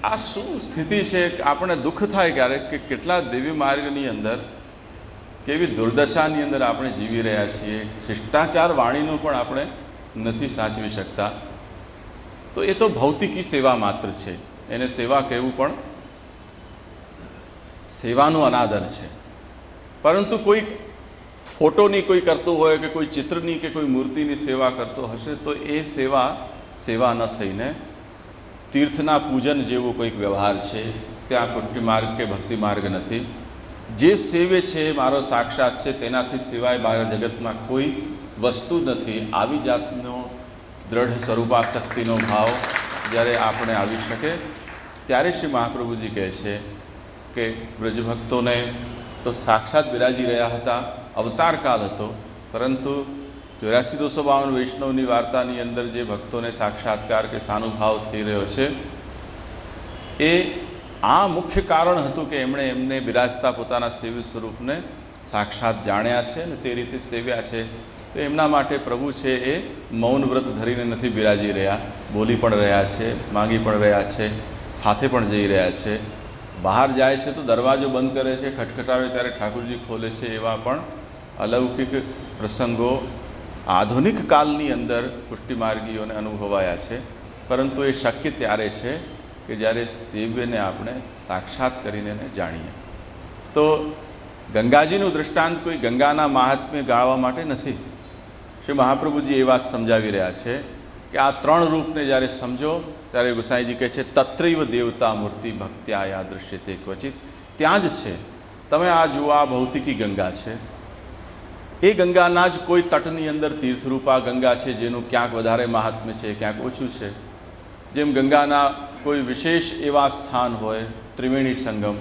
Speaker 1: આ શું સ્થિતિ છે? આપણે દુઃખ થાય ક્યારેક કે કેટલા દેવી માર્ગની અંદર કેવી દુર્દશાની અંદર આપણે જીવી રહ્યા છીએ. શિષ્ટાચાર વાણીનું પણ આપણે નથી સાચવી શકતા. તો એ તો ભૌતિકી સેવા માત્ર છે. એને સેવા કહેવું પણ સેવાનું અનાદર છે. પરંતુ કોઈ ફોટોની કોઈ કરતું હોય કે કોઈ ચિત્રની કે કોઈ મૂર્તિની સેવા કરતો હશે તો એ સેવા ન થઈને તીર્થના પૂજન જેવો કોઈક વ્યવહાર છે. ત્યાં પુષ્ટિ માર્ગ કે ભક્તિ માર્ગ નથી. જે સેવે છે એ મારો સાક્ષાત છે, તેનાથી સિવાય બહાર જગતમાં કોઈ વસ્તુ નથી. આવી જાતનો દ્રઢ સ્વરૂપાશક્તિનો ભાવ જ્યારે આપણે આવી શકે ત્યારે શ્રી મહાપ્રભુજી કહે છે કે બ્રજભક્તોને તો સાક્ષાત બિરાજી રહ્યા હતા, અવતાર કાળ હતો, પરંતુ 8452 વૈષ્ણવની વાર્તાની અંદર જે ભક્તોને સાક્ષાત્કાર કે સાનુભાવ થઈ રહ્યો છે એ આ મુખ્ય કારણ હતું કે એમણે એમને બિરાજતા પોતાના સેવ્ય સ્વરૂપને સાક્ષાત જાણ્યા છે અને તે રીતે સેવ્યા છે. તો એમના માટે પ્રભુ છે એ મૌન વ્રત ધરીને નથી બિરાજી રહ્યા, બોલી પણ રહ્યા છે, માંગી પણ રહ્યા છે, સાથે પણ જઈ રહ્યા છે. બહાર જાય છે તો દરવાજો બંધ કરે છે, ખટખટાવે ત્યારે ઠાકોરજી ખોલે છે. એવા પણ અલૌકિક પ્રસંગો આધુનિક કાળની અંદર પુષ્ટિમાર્ગીઓને અનુભવાયા છે. પરંતુ એ શક્ય ત્યારે છે કે જ્યારે સેવ્યને આપણે સાક્ષાત કરીને એને જાણીએ. તો ગંગાજીનું દૃષ્ટાંત કોઈ ગંગાના મહાત્મ્ય ગાળવા માટે નથી. શ્રી મહાપ્રભુજી એ વાત સમજાવી રહ્યા છે કે આ ત્રણ રૂપને જ્યારે સમજો ત્યારે ગુસાઈજી કહે છે તત્રૈવ દેવતા મૂર્તિ ભક્ત્યાયા દૃશ્યતે ક્વચિત. ત્યાં જ છે. તમે આ જુઓ, આ ભૌતિકી ગંગા છે. એ ગંગાના જ કોઈ તટની અંદર તીર્થરૂપા ગંગા છે જેનું ક્યાંક વધારે મહાત્મ્ય છે, ક્યાંક ઓછું છે. જેમ ગંગાના કોઈ વિશેષ એવા સ્થાન હોય, ત્રિવેણી સંગમ,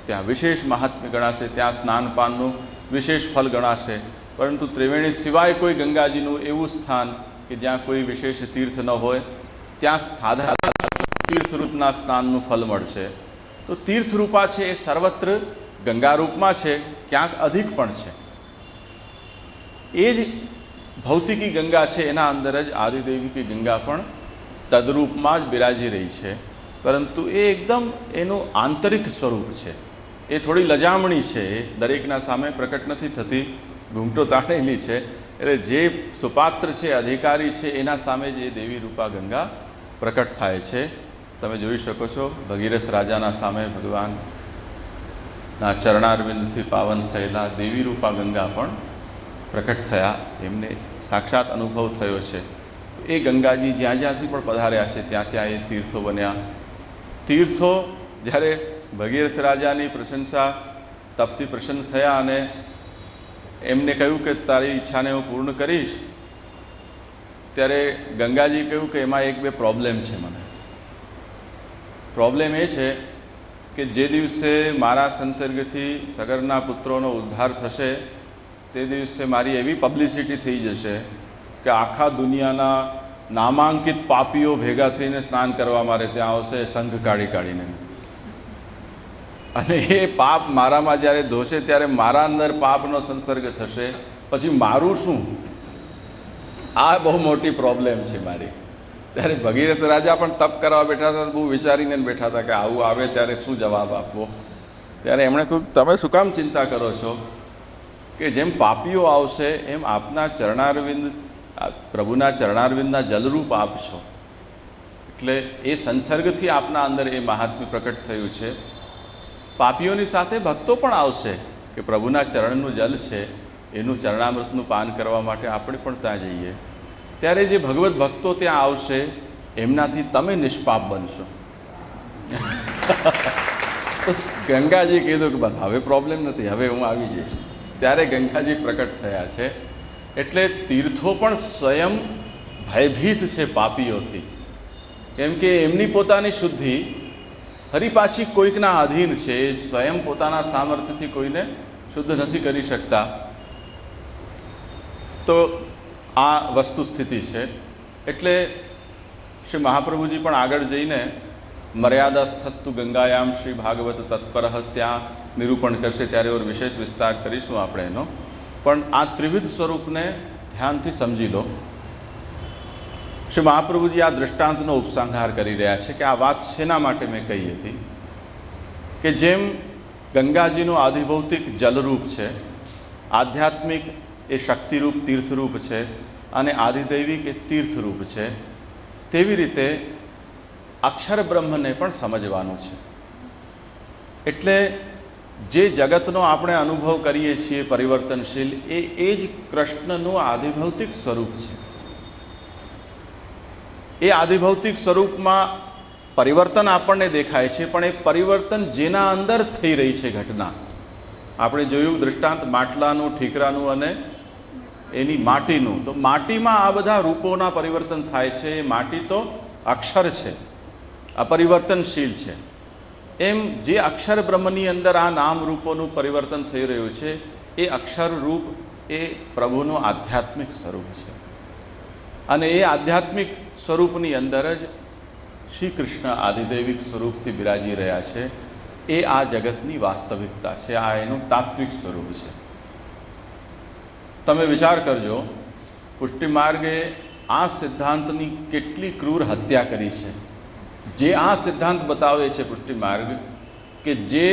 Speaker 1: ત્યાં વિશેષ મહાત્મ્ય ગણાશે, ત્યાં સ્નાનપાનનું વિશેષ ફલ ગણાશે. પરંતુ ત્રિવેણી સિવાય કોઈ ગંગાજીનું એવું સ્થાન કે જ્યાં કોઈ વિશેષ તીર્થ ન હોય, ત્યાં સાધારણ તીર્થરૂપના સ્નાનનું ફલ મળશે. તો તીર્થરૂપા છે એ સર્વત્ર ગંગારૂપમાં છે, ક્યાંક અધિક પણ છે. એ જ ભૌતિકી ગંગા છે, એના અંદર જ આદિદેવિકી ગંગા પણ તદરૂપમાં જ બિરાજી રહી છે. પરંતુ એ એકદમ એનું આંતરિક સ્વરૂપ છે. એ થોડી લજામણી છે, એ દરેકના સામે પ્રકટ નથી થતી, ઘૂંઘટો તાણેલી છે. એટલે જે સુપાત્ર છે, અધિકારી છે, એના સામે જ એ દેવી રૂપા ગંગા પ્રકટ થાય છે. તમે જોઈ શકો છો ભગીરથ રાજાના સામે ભગવાનના ચરણારવિંદથી પાવન થયેલા દેવી રૂપા ગંગા પણ પ્રકટ થયા, એમને સાક્ષાત અનુભવ થયો છે. એ ગંગાજી જ્યાં જ્યાંથી પણ પધાર્યા છે ત્યાં ત્યાં એ તીર્થો બન્યા. તીર્થો જ્યારે ભગીરથ રાજાની પ્રશંસા તપથી પ્રસન્ન થયા અને એમને કહ્યું કે તારી ઈચ્છાને હું પૂર્ણ કરીશ, ત્યારે ગંગાજી કહ્યું કે એમાં એક બે પ્રોબ્લેમ છે. મને પ્રોબ્લેમ એ છે કે જે દિવસે મારા સંસર્ગથી સગરના પુત્રોનો ઉદ્ધાર થશે તે દિવસે મારી એવી પબ્લિસિટી થઈ જશે કે આખા દુનિયાના નામાંકિત પાપીઓ ભેગા થઈને સ્નાન કરવા મારે ત્યાં આવશે, સંઘ કાઢી કાઢીને. અને એ પાપ મારામાં જ્યારે ધોશે ત્યારે મારા અંદર પાપનો સંસર્ગ થશે, પછી મારું શું? આ બહુ મોટી પ્રોબ્લેમ છે મારી. ત્યારે ભગીરથ રાજા પણ તપ કરવા બેઠા હતા, બહુ વિચારીને બેઠા હતા કે આવું આવે ત્યારે શું જવાબ આપવો. ત્યારે એમણે કહ્યું તમે શું કામ ચિંતા કરો છો કે જેમ પાપીઓ આવશે એમ આપના ચરણારવિંદ, પ્રભુના ચરણારવિંદના જલરૂપ આપ છો. એટલે એ સંસર્ગથી આપના અંદર એ મહાત્મ્ય પ્રકટ થયું છે. પાપીઓની સાથે ભક્તો પણ આવશે કે પ્રભુના ચરણનું જલ છે, એનું ચરણામૃતનું પાન કરવા માટે આપણે પણ ત્યાં જઈએ. ત્યારે જે ભગવત ભક્તો ત્યાં આવશે એમનાથી તમે નિષ્પાપ બનશો. ગંગાજી કીધું કે બસ હવે પ્રોબ્લેમ નથી, હવે હું આવી જઈશ. ત્યારે ગંગાજી પ્રકટ થયા છે. એટલે તીર્થો પણ સ્વયં ભયભીત છે પાપીઓથી, કેમ કે એમની પોતાની શુદ્ધિ ફરી પાછી કોઈકના આધીન છે. સ્વયં પોતાના સામર્થ્યથી કોઈને શુદ્ધ નથી કરી શકતા. તો આ વસ્તુ સ્થિતિ છે. એટલે શ્રી મહાપ્રભુજી પણ આગળ જઈને મર્યાદાસ્થસ્તુ ગંગાયામ શ્રી ભાગવત તત્પર ત્યાં નિરૂપણ કરશે, ત્યારે ઓર વિશેષ વિસ્તાર કરીશું આપણે એનો. પણ આ ત્રિવિધ સ્વરૂપને ધ્યાનથી સમજી લો. શ્રી મહાપ્રભુજી આ દૃષ્ટાંતનો ઉપસંહાર કરી રહ્યા છે કે આ વાત શેના માટે મેં કહી હતી કે જેમ ગંગાજીનું આધિભૌતિક જલરૂપ છે, આધ્યાત્મિક એ શક્તિરૂપ તીર્થરૂપ છે અને આધિદૈવિક એ તીર્થરૂપ છે, તેવી રીતે અક્ષર બ્રહ્મને પણ સમજવાનું છે. એટલે જે જગતનો આપણે અનુભવ કરીએ છીએ પરિવર્તનશીલ, એ જ કૃષ્ણનું આધિભૌતિક સ્વરૂપ છે. એ આધિભૌતિક સ્વરૂપમાં પરિવર્તન આપણને દેખાય છે, પણ એ પરિવર્તન જેના અંદર થઈ રહી છે ઘટના, આપણે જોયું દૃષ્ટાંત માટલાનું, ઠીકરાનું અને એની માટીનું. તો માટીમાં આ બધા રૂપોના પરિવર્તન થાય છે. એ માટી તો અક્ષર છે, અપરિવર્તનશીલ છે. એમ જે અક્ષર બ્રહ્મની અંદર આ નામ રૂપોનું પરિવર્તન થઈ રહ્યું છે, એ અક્ષર રૂપ એ પ્રભુનું આધ્યાત્મિક સ્વરૂપ છે. અને એ આધ્યાત્મિક સ્વરૂપની અંદર જ શ્રી કૃષ્ણ આદિદૈવિક સ્વરૂપથી બિરાજી રહ્યા છે. એ આ જગતની વાસ્તવિકતા છે, આ એનું તાત્વિક સ્વરૂપ છે. તમે વિચાર કરજો, પુષ્ટિ માર્ગે આ સિદ્ધાંતની કેટલી ક્રૂર હત્યા કરી છે. જે આ સિદ્ધાંત બતાવે છે પુષ્ટિ માર્ગ કે જે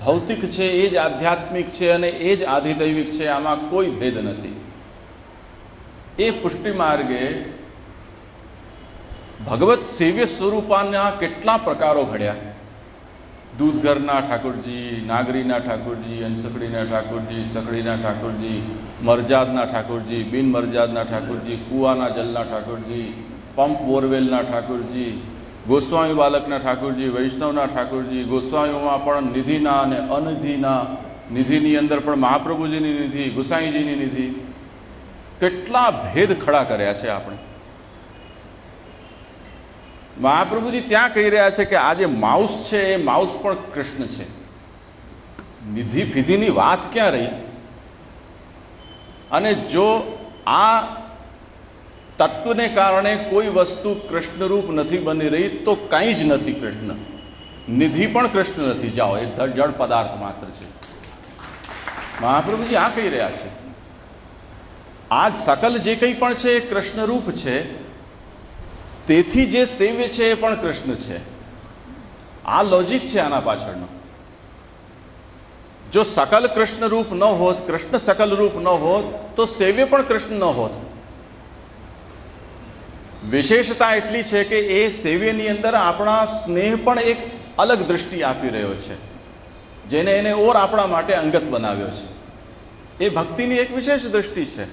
Speaker 1: ભૌતિક છે એ જ આધ્યાત્મિક છે અને એ જ આધિદૈવિક છે, આમાં કોઈ ભેદ નથી. એ પુષ્ટિ માર્ગે ભગવત સેવ્ય સ્વરૂપાના કેટલા પ્રકારો ઘડ્યા. દૂધઘરના ઠાકોરજી, નાગરીના ઠાકોરજી, અંસકડીના ઠાકોરજી, સકડીના ઠાકોરજી, મરજાદના ઠાકોરજી, બિન મરજાદના ઠાકોરજી, કૂવાના જલના ઠાકોરજી, પંપ બોરવેલના ઠાકોરજી, ગોસ્વામી બાલકના ઠાકોરજી, વૈષ્ણવના ઠાકોરજી, ગોસ્વામીઓમાં પણ નિધિના અને અનિધિના, નિધિની અંદર પણ મહાપ્રભુજીની નિધિ, ગુસાઈજીની નિધિ, કેટલા ભેદ ખડા કર્યા છે આપણે. મહાપ્રભુજી ત્યાં કહી રહ્યા છે કે આ જે માઉસ છે એ માઉસ પણ કૃષ્ણ છે. નિધિ ફિધિની વાત ક્યાં રહી? અને જો આ તત્વને કારણે કોઈ વસ્તુ કૃષ્ણરૂપ નથી બની રહી તો કંઈ જ નથી કૃષ્ણ. નિધિ પણ કૃષ્ણ નથી. જાઓ, એ જળ પદાર્થ માત્ર છે. મહાપ્રભુજી આ કહી રહ્યા છે આ સકલ જે કંઈ પણ છે એ કૃષ્ણરૂપ છે. તેથી જે સેવ્ય છે એ પણ કૃષ્ણ છે. આ લોજિક છે આના પાછળનો. જો સકલ કૃષ્ણ રૂપ ન હોત, કૃષ્ણ સકલ રૂપ ન હોત તો સેવ્ય પણ કૃષ્ણ ન હોત. વિશેષતા એટલી છે કે એ સેવ્યની અંદર આપણા સ્નેહ પણ એક અલગ દૃષ્ટિ આપી રહ્યો છે, જેને એને ઓર આપણા માટે અંગત બનાવ્યો છે. એ ભક્તિની એક વિશેષ દૃષ્ટિ છે.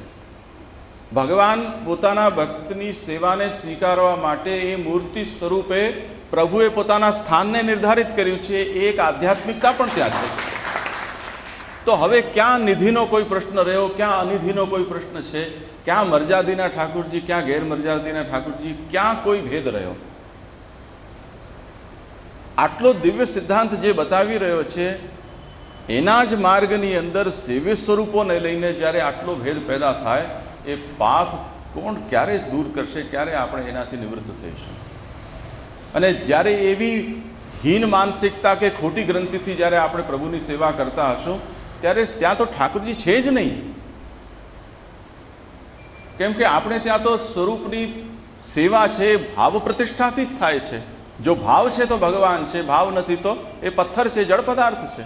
Speaker 1: ભગવાન પોતાના ભક્તની સેવાને સ્વીકારવા માટે એ મૂર્તિ સ્વરૂપે પ્રભુએ પોતાના સ્થાનને નિર્ધારિત કર્યું છે. એક આધ્યાત્મિકતા પણ ત્યાં છે. તો હવે ક્યાં નિધિનો કોઈ પ્રશ્ન રહ્યો, ક્યાં અનિધિનો કોઈ પ્રશ્ન છે, ક્યાં મર્યાદિના ઠાકુરજી, ક્યાં ગેરમર્યાદિના ઠાકુરજી, ક્યાં કોઈ ભેદ રહ્યો? આટલો દિવ્ય સિદ્ધાંત જે બતાવી રહ્યો છે એના જ માર્ગની અંદર સેવ્ય સ્વરૂપોને લઈને જ્યારે આટલો ભેદ પેદા થાય, એ પાપ કોણ ક્યારે દૂર કરશે? ક્યારે આપણે એનાથી નિવૃત્ત થઈશું? અને જ્યારે એવી હીન માનસિકતા કે ખોટી ગ્રંથિથી જ્યારે આપણે પ્રભુની સેવા કરતા હશું ત્યારે ત્યાં તો ઠાકોરજી છે જ નહીં. કેમ કે આપણે ત્યાં તો સ્વરૂપની સેવા છે એ ભાવ પ્રતિષ્ઠાથી જ થાય છે. જો ભાવ છે તો ભગવાન છે, ભાવ નથી તો એ પથ્થર છે, જળ પદાર્થ છે.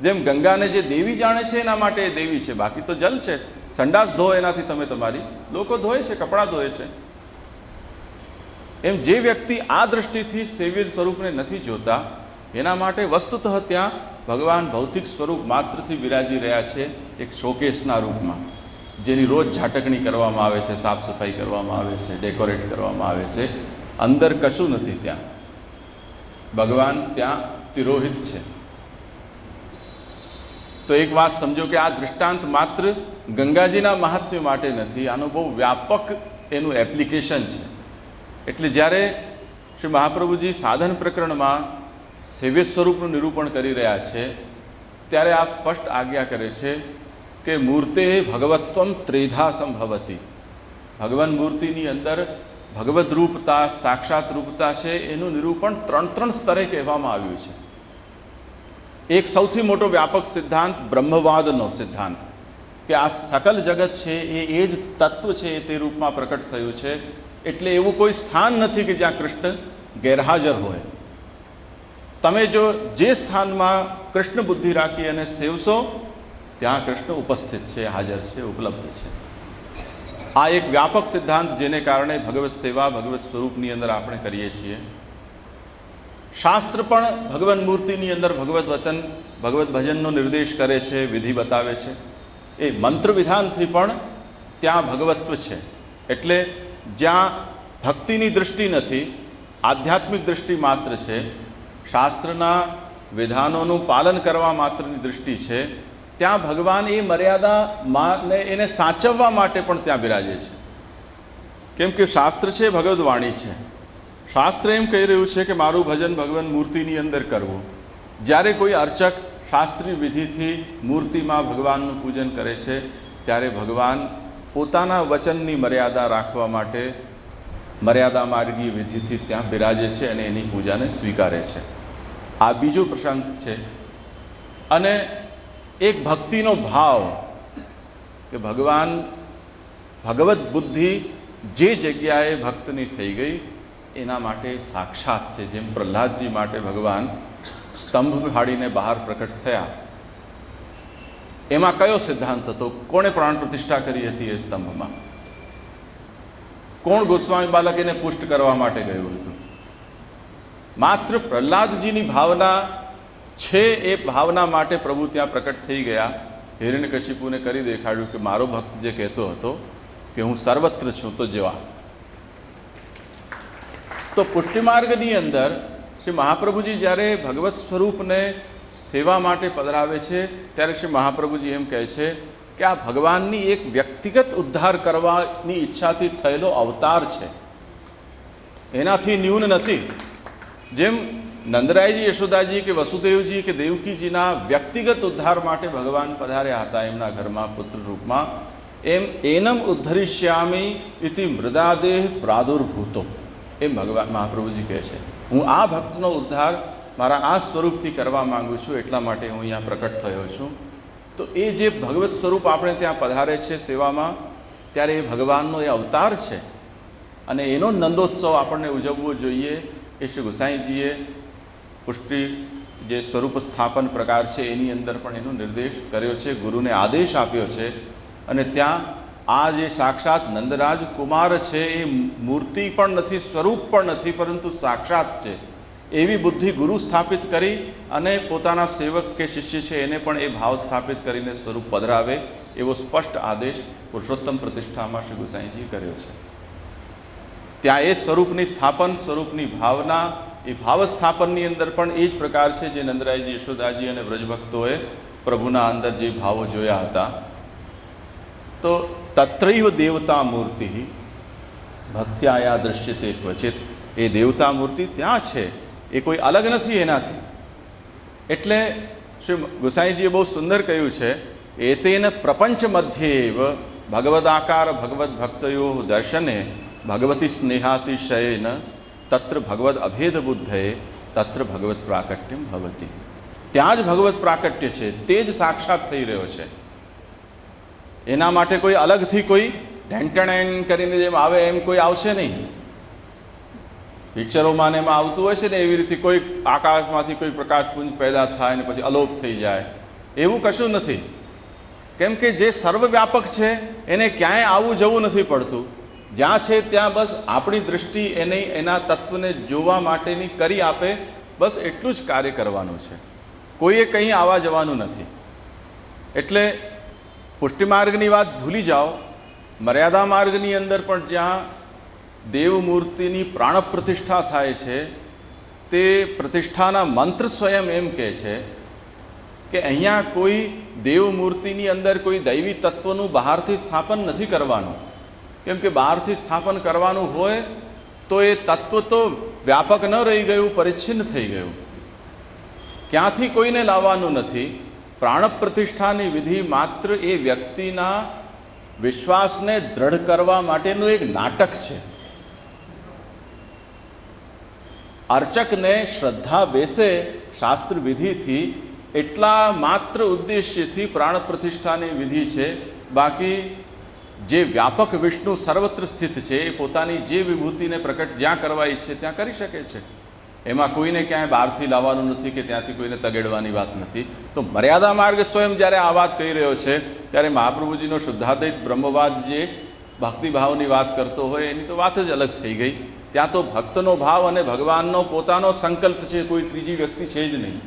Speaker 1: જેમ ગંગાને જે દેવી જાણે છે એના માટે એ દેવી છે, બાકી તો જલ છે. સંડાસ ધો એનાથી તમે તમારી લોકો ધોય છે, કપડાં ધોય છે. એમ જે વ્યક્તિ આ દ્રષ્ટિથી સેવ્ય સ્વરૂપને નથી જોતા એના માટે વસ્તુતઃ ત્યાં ભગવાન ભૌતિક સ્વરૂપ માત્રથી બિરાજી રહ્યા છે, એક શોકેસના રૂપમાં, જેની રોજ ઝાટકણી કરવામાં આવે છે, સાફ સફાઈ કરવામાં આવે છે, ડેકોરેટ કરવામાં આવે છે. અંદર કશું નથી. ત્યાં ભગવાન ત્યાં તિરોહિત છે. તો એક વાત સમજો કે આ દૃષ્ટાંત માત્ર ગંગાજીના મહાત્મ્ય માટે નથી, આનું બહુ વ્યાપક એનું એપ્લિકેશન છે. એટલે જ્યારે શ્રી મહાપ્રભુજી સાધન પ્રકરણમાં સેવ્ય સ્વરૂપનું નિરૂપણ કરી રહ્યા છે ત્યારે આ સ્પષ્ટ આજ્ઞા કરે છે કે મૂર્તે ભગવત્વમ ત્રેધા સંભવતી. ભગવાન મૂર્તિની અંદર ભગવદ રૂપતા, સાક્ષાત રૂપતા છે એનું નિરૂપણ ત્રણ સ્તરે કહેવામાં આવ્યું છે. એક સૌથી મોટો વ્યાપક સિદ્ધાંત બ્રહ્મવાદનો સિદ્ધાંત, કે આ સકલ જગત છે એ જ તત્વ છે, તે રૂપમાં પ્રકટ થયું છે. એટલે એવું કોઈ સ્થાન નથી કે જ્યાં કૃષ્ણ ગેરહાજર હોય. તમે જો જે સ્થાનમાં કૃષ્ણ બુદ્ધિ રાખી અને સેવશો ત્યાં કૃષ્ણ ઉપસ્થિત છે, હાજર છે, ઉપલબ્ધ છે. આ એક વ્યાપક સિદ્ધાંત જેને કારણે ભગવત સેવા, ભગવત સ્વરૂપની અંદર આપણે કરીએ છીએ. શાસ્ત્ર પણ ભગવાન મૂર્તિની અંદર ભગવત વતન, ભગવત ભજનનો નિર્દેશ કરે છે, વિધિ બતાવે છે. એ મંત્ર વિધાનથી પણ ત્યાં ભગવત્વ છે. એટલે જ્યાં ભક્તિની દૃષ્ટિ નથી, આધ્યાત્મિક દૃષ્ટિ માત્ર છે, શાસ્ત્રના વિધાનોનું પાલન કરવા માત્રની દૃષ્ટિ છે, ત્યાં ભગવાન એ મર્યાદાને એને સાચવવા માટે પણ ત્યાં બિરાજે છે. કેમ કે શાસ્ત્ર છે ભગવદ વાણી છે. શાસ્ત્ર એમ કહી રહ્યું છે કે મારું ભજન ભગવાન મૂર્તિની અંદર કરવું. જ્યારે કોઈ અર્ચક શાસ્ત્રીય વિધિથી મૂર્તિમાં ભગવાનનું પૂજન કરે છે ત્યારે ભગવાન પોતાના વચનની મર્યાદા રાખવા માટે મર્યાદા માર્ગી વિધિથી ત્યાં બિરાજે છે અને એની પૂજાને સ્વીકારે છે. આ બીજો પ્રસંગ છે. અને એક ભક્તિનો ભાવ કે ભગવાન ભગવત બુદ્ધિ જે જગ્યાએ ભક્તની થઈ ગઈ એના માટે સાક્ષાત છે. જેમ પ્રહલાદજી માટે ભગવાન સ્તંભ ફાડીને બહાર પ્રકટ થયા, એમાં કયો સિદ્ધાંત હતો? કોણે પ્રાણ પ્રતિષ્ઠા કરી હતી એ સ્તંભમાં? કોણ ગોસ્વામી બાલક એને પુષ્ટ કરવા માટે ગયું હતું? માત્ર પ્રહલાદજીની ભાવના છે, એ ભાવના માટે પ્રભુ ત્યાં પ્રકટ થઈ ગયા. હિરણ્યકશિપુને કરી દેખાડ્યું કે મારો ભક્ત જે કહેતો હતો કે હું સર્વત્ર છું, તો જેવા. તો પુષ્ટિ માર્ગની અંદર શ્રી મહાપ્રભુજી જ્યારે ભગવત સ્વરૂપને સેવા માટે પધરાવે છે, ત્યારે શ્રી મહાપ્રભુજી એમ કહે છે કે આ ભગવાનની એક વ્યક્તિગત ઉદ્ધાર કરવાની ઈચ્છાથી થયેલો અવતાર છે, એનાથી ન્યૂન નથી. જેમ નંદરાયજી, યશોદાજી કે વસુદેવજી કે દેવકીજીના વ્યક્તિગત ઉદ્ધાર માટે ભગવાન પધાર્યા હતા એમના ઘરમાં પુત્ર રૂપમાં, એમ એનમ ઉદ્ધરિષ્યામી ઇતિ મૃદાદેહ પ્રાદુર્ભૂતો, એમ ભગવાન મહાપ્રભુજી કહે છે હું આ ભક્તનો ઉદ્ધાર મારા આ સ્વરૂપથી કરવા માગું છું, એટલા માટે હું અહીંયા પ્રકટ થયો છું. તો એ જે ભગવત સ્વરૂપ આપણે ત્યાં પધારે છે સેવામાં, ત્યારે એ ભગવાનનો એ અવતાર છે અને એનો નંદોત્સવ આપણને ઉજવવો જોઈએ. એ શ્રી ગુસાઈજીએ પુષ્ટિ જે સ્વરૂપ સ્થાપન પ્રકાર છે એની અંદર પણ એનો નિર્દેશ કર્યો છે, ગુરુને આદેશ આપ્યો છે. અને ત્યાં આ જે સાક્ષાત નંદરાજ કુમાર છે એ મૂર્તિ પણ નથી, સ્વરૂપ પણ નથી, પરંતુ સાક્ષાત છે, એવી બુદ્ધિ ગુરુ સ્થાપિત કરી અને પોતાના સેવક કે શિષ્ય છે એને પણ એ ભાવ સ્થાપિત કરીને સ્વરૂપ પધરાવે, એવો સ્પષ્ટ આદેશ પુરુષોત્તમ પ્રતિષ્ઠામાં શ્રી ગુસાઈજીએ કર્યો છે. ત્યાં એ સ્વરૂપની સ્થાપન, સ્વરૂપની ભાવના, એ ભાવ સ્થાપનની અંદર પણ એ જ પ્રકાર છે જે નંદરાયજી, યશોદાજી અને વ્રજભક્તોએ પ્રભુના અંદર જે ભાવો જોયા હતા. તો તત્રૈવ દેવતા મૂર્તિ ભક્ત્યાયા દૃશ્યતે ક્વચિત, એ દેવતા મૂર્તિ ત્યાં છે, એ કોઈ અલગ નથી એનાથી. એટલે શ્રી ગુસાઈજીએ બહુ સુંદર કહ્યું છે, એતેન પ્રપંચ મધ્યેવ ભગવદાકાર ભગવદ ભક્તયો દર્શને ભગવતી સ્નેહાતિશયેન તત્ર ભગવદ અભેદ બુદ્ધે તત્ર ભગવત પ્રાકટ્યમ ભવતી. ત્યાં જ ભગવત પ્રાકટ્ય છે, તે જ સાક્ષાત થઈ રહ્યો છે. એના માટે કોઈ અલગથી કોઈ ઢેંટણ કરીને જેમ આવે એમ કોઈ આવશે નહીં. પિક્ચરોમાં ને એમાં આવતું હોય છે ને એવી રીતે કોઈ આકાશમાંથી કોઈ પ્રકાશપુંજ પેદા થાય ને પછી અલોપ થઈ જાય, એવું કશું નથી. કેમ કે જે સર્વવ્યાપક છે એને ક્યાંય આવવું જવું નથી પડતું. જ્યાં છે ત્યાં બસ આપણી દૃષ્ટિ એને એના તત્વને જોવા માટેની કરી આપે, બસ એટલું જ કાર્ય કરવાનું છે, કોઈએ કંઈ આવવા જવાનું નથી. એટલે પુષ્ટિ માર્ગની વાત ભૂલી જાઓ. મર્યાદા માર્ગની અંદર પણ જ્યાં દેવમૂર્તિની પ્રાણ પ્રતિષ્ઠા થાય છે, તે પ્રતિષ્ઠાના મંત્ર સ્વયં એમ કહે છે કે અહીંયા કોઈ દેવમૂર્તિની અંદર કોઈ દૈવી તત્વનું બહારથી સ્થાપન નથી કરવાનું. કેમ કે બહારથી સ્થાપન કરવાનું હોય તો એ તત્વ તો વ્યાપક ન રહી ગયું, પરિચ્છિન્ન થઈ ગયું. ક્યાંથી કોઈને લાવવાનું નથી. પ્રાણ પ્રતિષ્ઠાની વિધિ માત્ર એ વ્યક્તિના વિશ્વાસને દ્રઢ કરવા માટેનું એક નાટક છે. અર્ચકને શ્રદ્ધા બેસે શાસ્ત્ર વિધિથી, એટલા માત્ર ઉદ્દેશ્યથી પ્રાણ પ્રતિષ્ઠાની વિધિ છે. બાકી જે વ્યાપક વિષ્ણુ સર્વત્ર સ્થિત છે એ પોતાની જે વિભૂતિને પ્રકટ જ્યાં કરવા ઈચ્છે ત્યાં કરી શકે છે. એમાં કોઈને ક્યાંય બહારથી લાવવાનું નથી કે ત્યાંથી કોઈને તગેડવાની વાત નથી. તો મર્યાદા માર્ગ સ્વયં જ્યારે આ વાત કહી રહ્યો છે, ત્યારે મહાપ્રભુજીનો શુદ્ધાદ્વૈત બ્રહ્મવાદ જે ભક્તિભાવની વાત કરતો હોય એની તો વાત જ અલગ થઈ ગઈ. ત્યાં તો ભક્તનો ભાવ અને ભગવાનનો પોતાનો સંકલ્પ છે, કોઈ ત્રીજી વ્યક્તિ છે જ નહીં.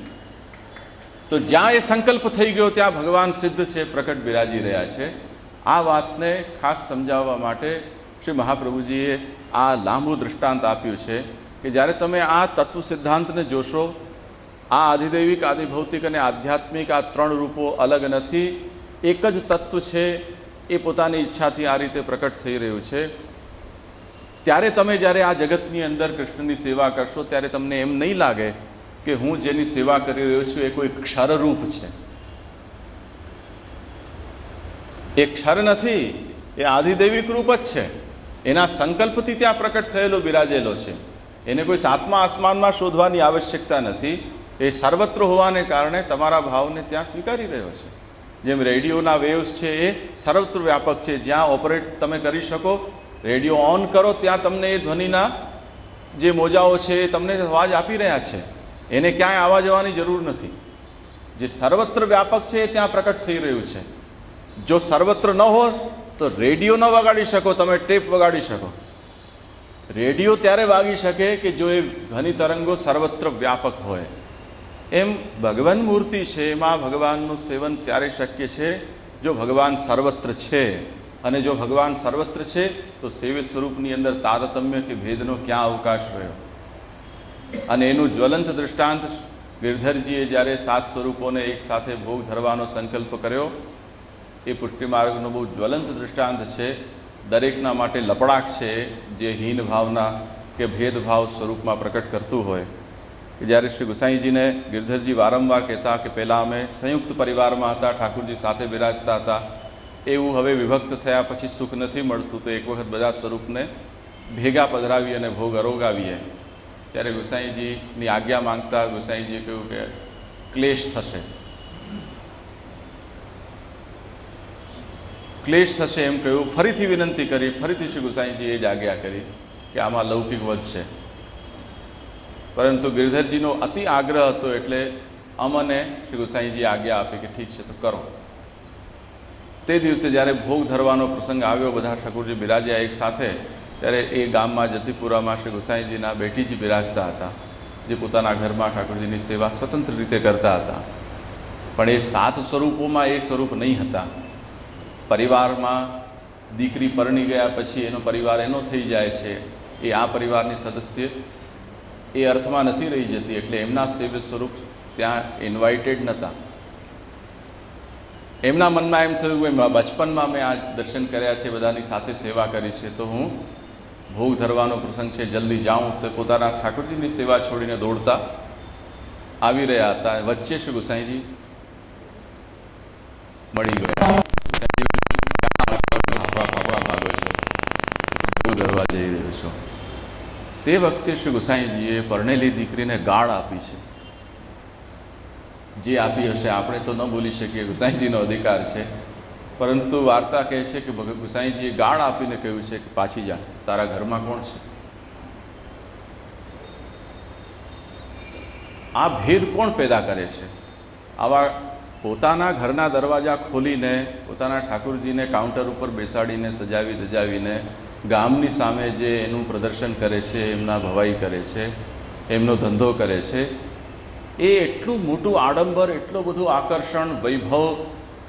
Speaker 1: તો જ્યાં એ સંકલ્પ થઈ ગયો ત્યાં ભગવાન સિદ્ધ છે, પ્રકટ બિરાજી રહ્યા છે. આ વાતને ખાસ સમજાવવા માટે શ્રી મહાપ્રભુજીએ આ લાંબુ દૃષ્ટાંત આપ્યું છે કે જ્યારે તમે આ તત્વ સિદ્ધાંતને જોશો, આ આધિદૈવિક, આધિભૌતિક અને આધ્યાત્મિક આ ત્રણ રૂપો અલગ નથી, એક જ તત્વ છે, એ પોતાની ઈચ્છાથી આ રીતે પ્રકટ થઈ રહ્યું છે. ત્યારે તમે જ્યારે આ જગતની અંદર કૃષ્ણની સેવા કરશો ત્યારે તમને એમ નહીં લાગે કે હું જેની સેવા કરી રહ્યો છું એ કોઈ ક્ષરરૂપ છે. એ ક્ષર નથી, એ આધિદૈવિક રૂપ જ છે. એના સંકલ્પથી ત્યાં પ્રકટ થયેલો બિરાજેલો છે. એને કોઈ સાતમા આસમાનમાં શોધવાની આવશ્યકતા નથી. એ સર્વત્ર હોવાને કારણે તમારા ભાવને ત્યાં સ્વીકારી રહ્યો છે. જેમ રેડિયોના વેવ્સ છે એ સર્વત્ર વ્યાપક છે, જ્યાં ઓપરેટ તમે કરી શકો, રેડિયો ઓન કરો ત્યાં તમને એ ધ્વનિના જે મોજાઓ છે એ તમને અવાજ આપી રહ્યા છે. એને ક્યાંય આવવા જવાની જરૂર નથી. જે સર્વત્ર વ્યાપક છે એ ત્યાં પ્રકટ થઈ રહ્યું છે. જો સર્વત્ર ન હોય તો રેડિયો ન વગાડી શકો, તમે ટેપ વગાડી શકો, રેડિયો ત્યારે વાગી શકે કે જો એ ધ્વનિ તરંગો સર્વત્ર વ્યાપક હોય. એમ ભગવાન મૂર્તિ છે એમાં ભગવાનનું સેવન ત્યારે શક્ય છે જો ભગવાન સર્વત્ર છે. અને જો ભગવાન સર્વત્ર છે તો સેવ્ય સ્વરૂપની અંદર તારતમ્ય કે ભેદનો ક્યાં અવકાશ રહ્યો. અને એનું જ્વલંત દૃષ્ટાંત ગિરધરજીએ જ્યારે 7 સ્વરૂપોને એક સાથે ભોગ ધરવાનો સંકલ્પ કર્યો એ પુષ્ટિ માર્ગનો બહુ જ્વલંત દૃષ્ટાંત છે. દરેકના માટે લપડાક છે જે હીન ભાવના કે ભેદભાવ સ્વરૂપમાં પ્રકટ કરતું હોય. કે જ્યારે શ્રી ગુસાઈજીને ગિરધરજી વારંવાર કહેતા કે પહેલાં અમે સંયુક્ત પરિવારમાં હતા, ઠાકુરજી સાથે બિરાજતા હતા, એવું હવે વિભક્ત થયા પછી સુખ નથી મળતું, તો એક વખત બધા સ્વરૂપને ભેગા પધરાવી અને ભોગ અરોગાવીએ. ત્યારે ગુસાઈજીની આજ્ઞા માંગતા ગુસાઈજીએ કહ્યું કે ક્લેશ થશે, ક્લેશ થશે એમ કહ્યું. ફરીથી વિનંતી કરી, ફરીથી શ્રી ગુસાઈજીએ જ આજ્ઞા કરી કે આમાં લૌકિક વધશે. પરંતુ ગિરધરજીનો અતિ આગ્રહ હતો એટલે અમને શ્રી ગુસાઈજીએ આજ્ઞા આપી કે ઠીક છે તો કરો. તે દિવસે જ્યારે ભોગ ધરવાનો પ્રસંગ આવ્યો, બધા ઠાકુરજી બિરાજ્યા એક સાથે, ત્યારે એ ગામમાં જતીપુરામાં શ્રી ગુસાઈજીના બેટીજી બિરાજતા હતા, જે પોતાના ઘરમાં ઠાકુરજીની સેવા સ્વતંત્ર રીતે કરતા હતા. પણ એ 7 સ્વરૂપોમાં એ સ્વરૂપ નહીં હતા. પરિવારમાં દીકરી પરણી ગયા પછી એનો પરિવાર એનો થઈ જાય છે, એ આ પરિવારની સદસ્ય એ અર્થમાં નથી રહી જતી. એટલે એમના સેવ્ય સ્વરૂપ ત્યાં ઇન્વાઇટેડ નહોતા. એમના મનમાં એમ થયું કે બચપનમાં મેં આ દર્શન કર્યા છે, બધાની સાથે સેવા કરી છે, તો હું ભોગ ધરવાનો પ્રસંગ છે જલ્દી જાઉં. તો પોતાના ઠાકોરજીની સેવા છોડીને દોડતા આવી રહ્યા હતા. વચ્ચે શ્રી ગુસાઈજી મળી ગયા. ભોગ ધરવા જઈ રહ્યો છું. તે વખતે શ્રી ગુસાઈજીએ પરણેલી દીકરીને ગાળ આપી છે. જે આપી હશે આપણે તો ન બોલી શકીએ, ગુસાઈજીનો અધિકાર છે. પરંતુ વાર્તા કહે છે કે ગુસાઈજીએ ગાળ આપીને કહ્યું છે કે પાછી જા, તારા ઘરમાં કોણ છે? આ ભેદ કોણ પેદા કરે છે? આવા પોતાના ઘરના દરવાજા ખોલીને પોતાના ઠાકુરજીને કાઉન્ટર ઉપર બેસાડીને સજાવી દજાવીને ગામની સામે જે એનું પ્રદર્શન કરે છે, એમના ભવાઈ કરે છે, એમનો ધંધો કરે છે, એ એટલું મોટું આડંબર, એટલું બધું આકર્ષણ, વૈભવ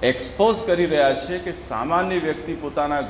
Speaker 1: એક્સપોઝ કરી રહ્યા છે કે સામાન્ય વ્યક્તિ પોતાના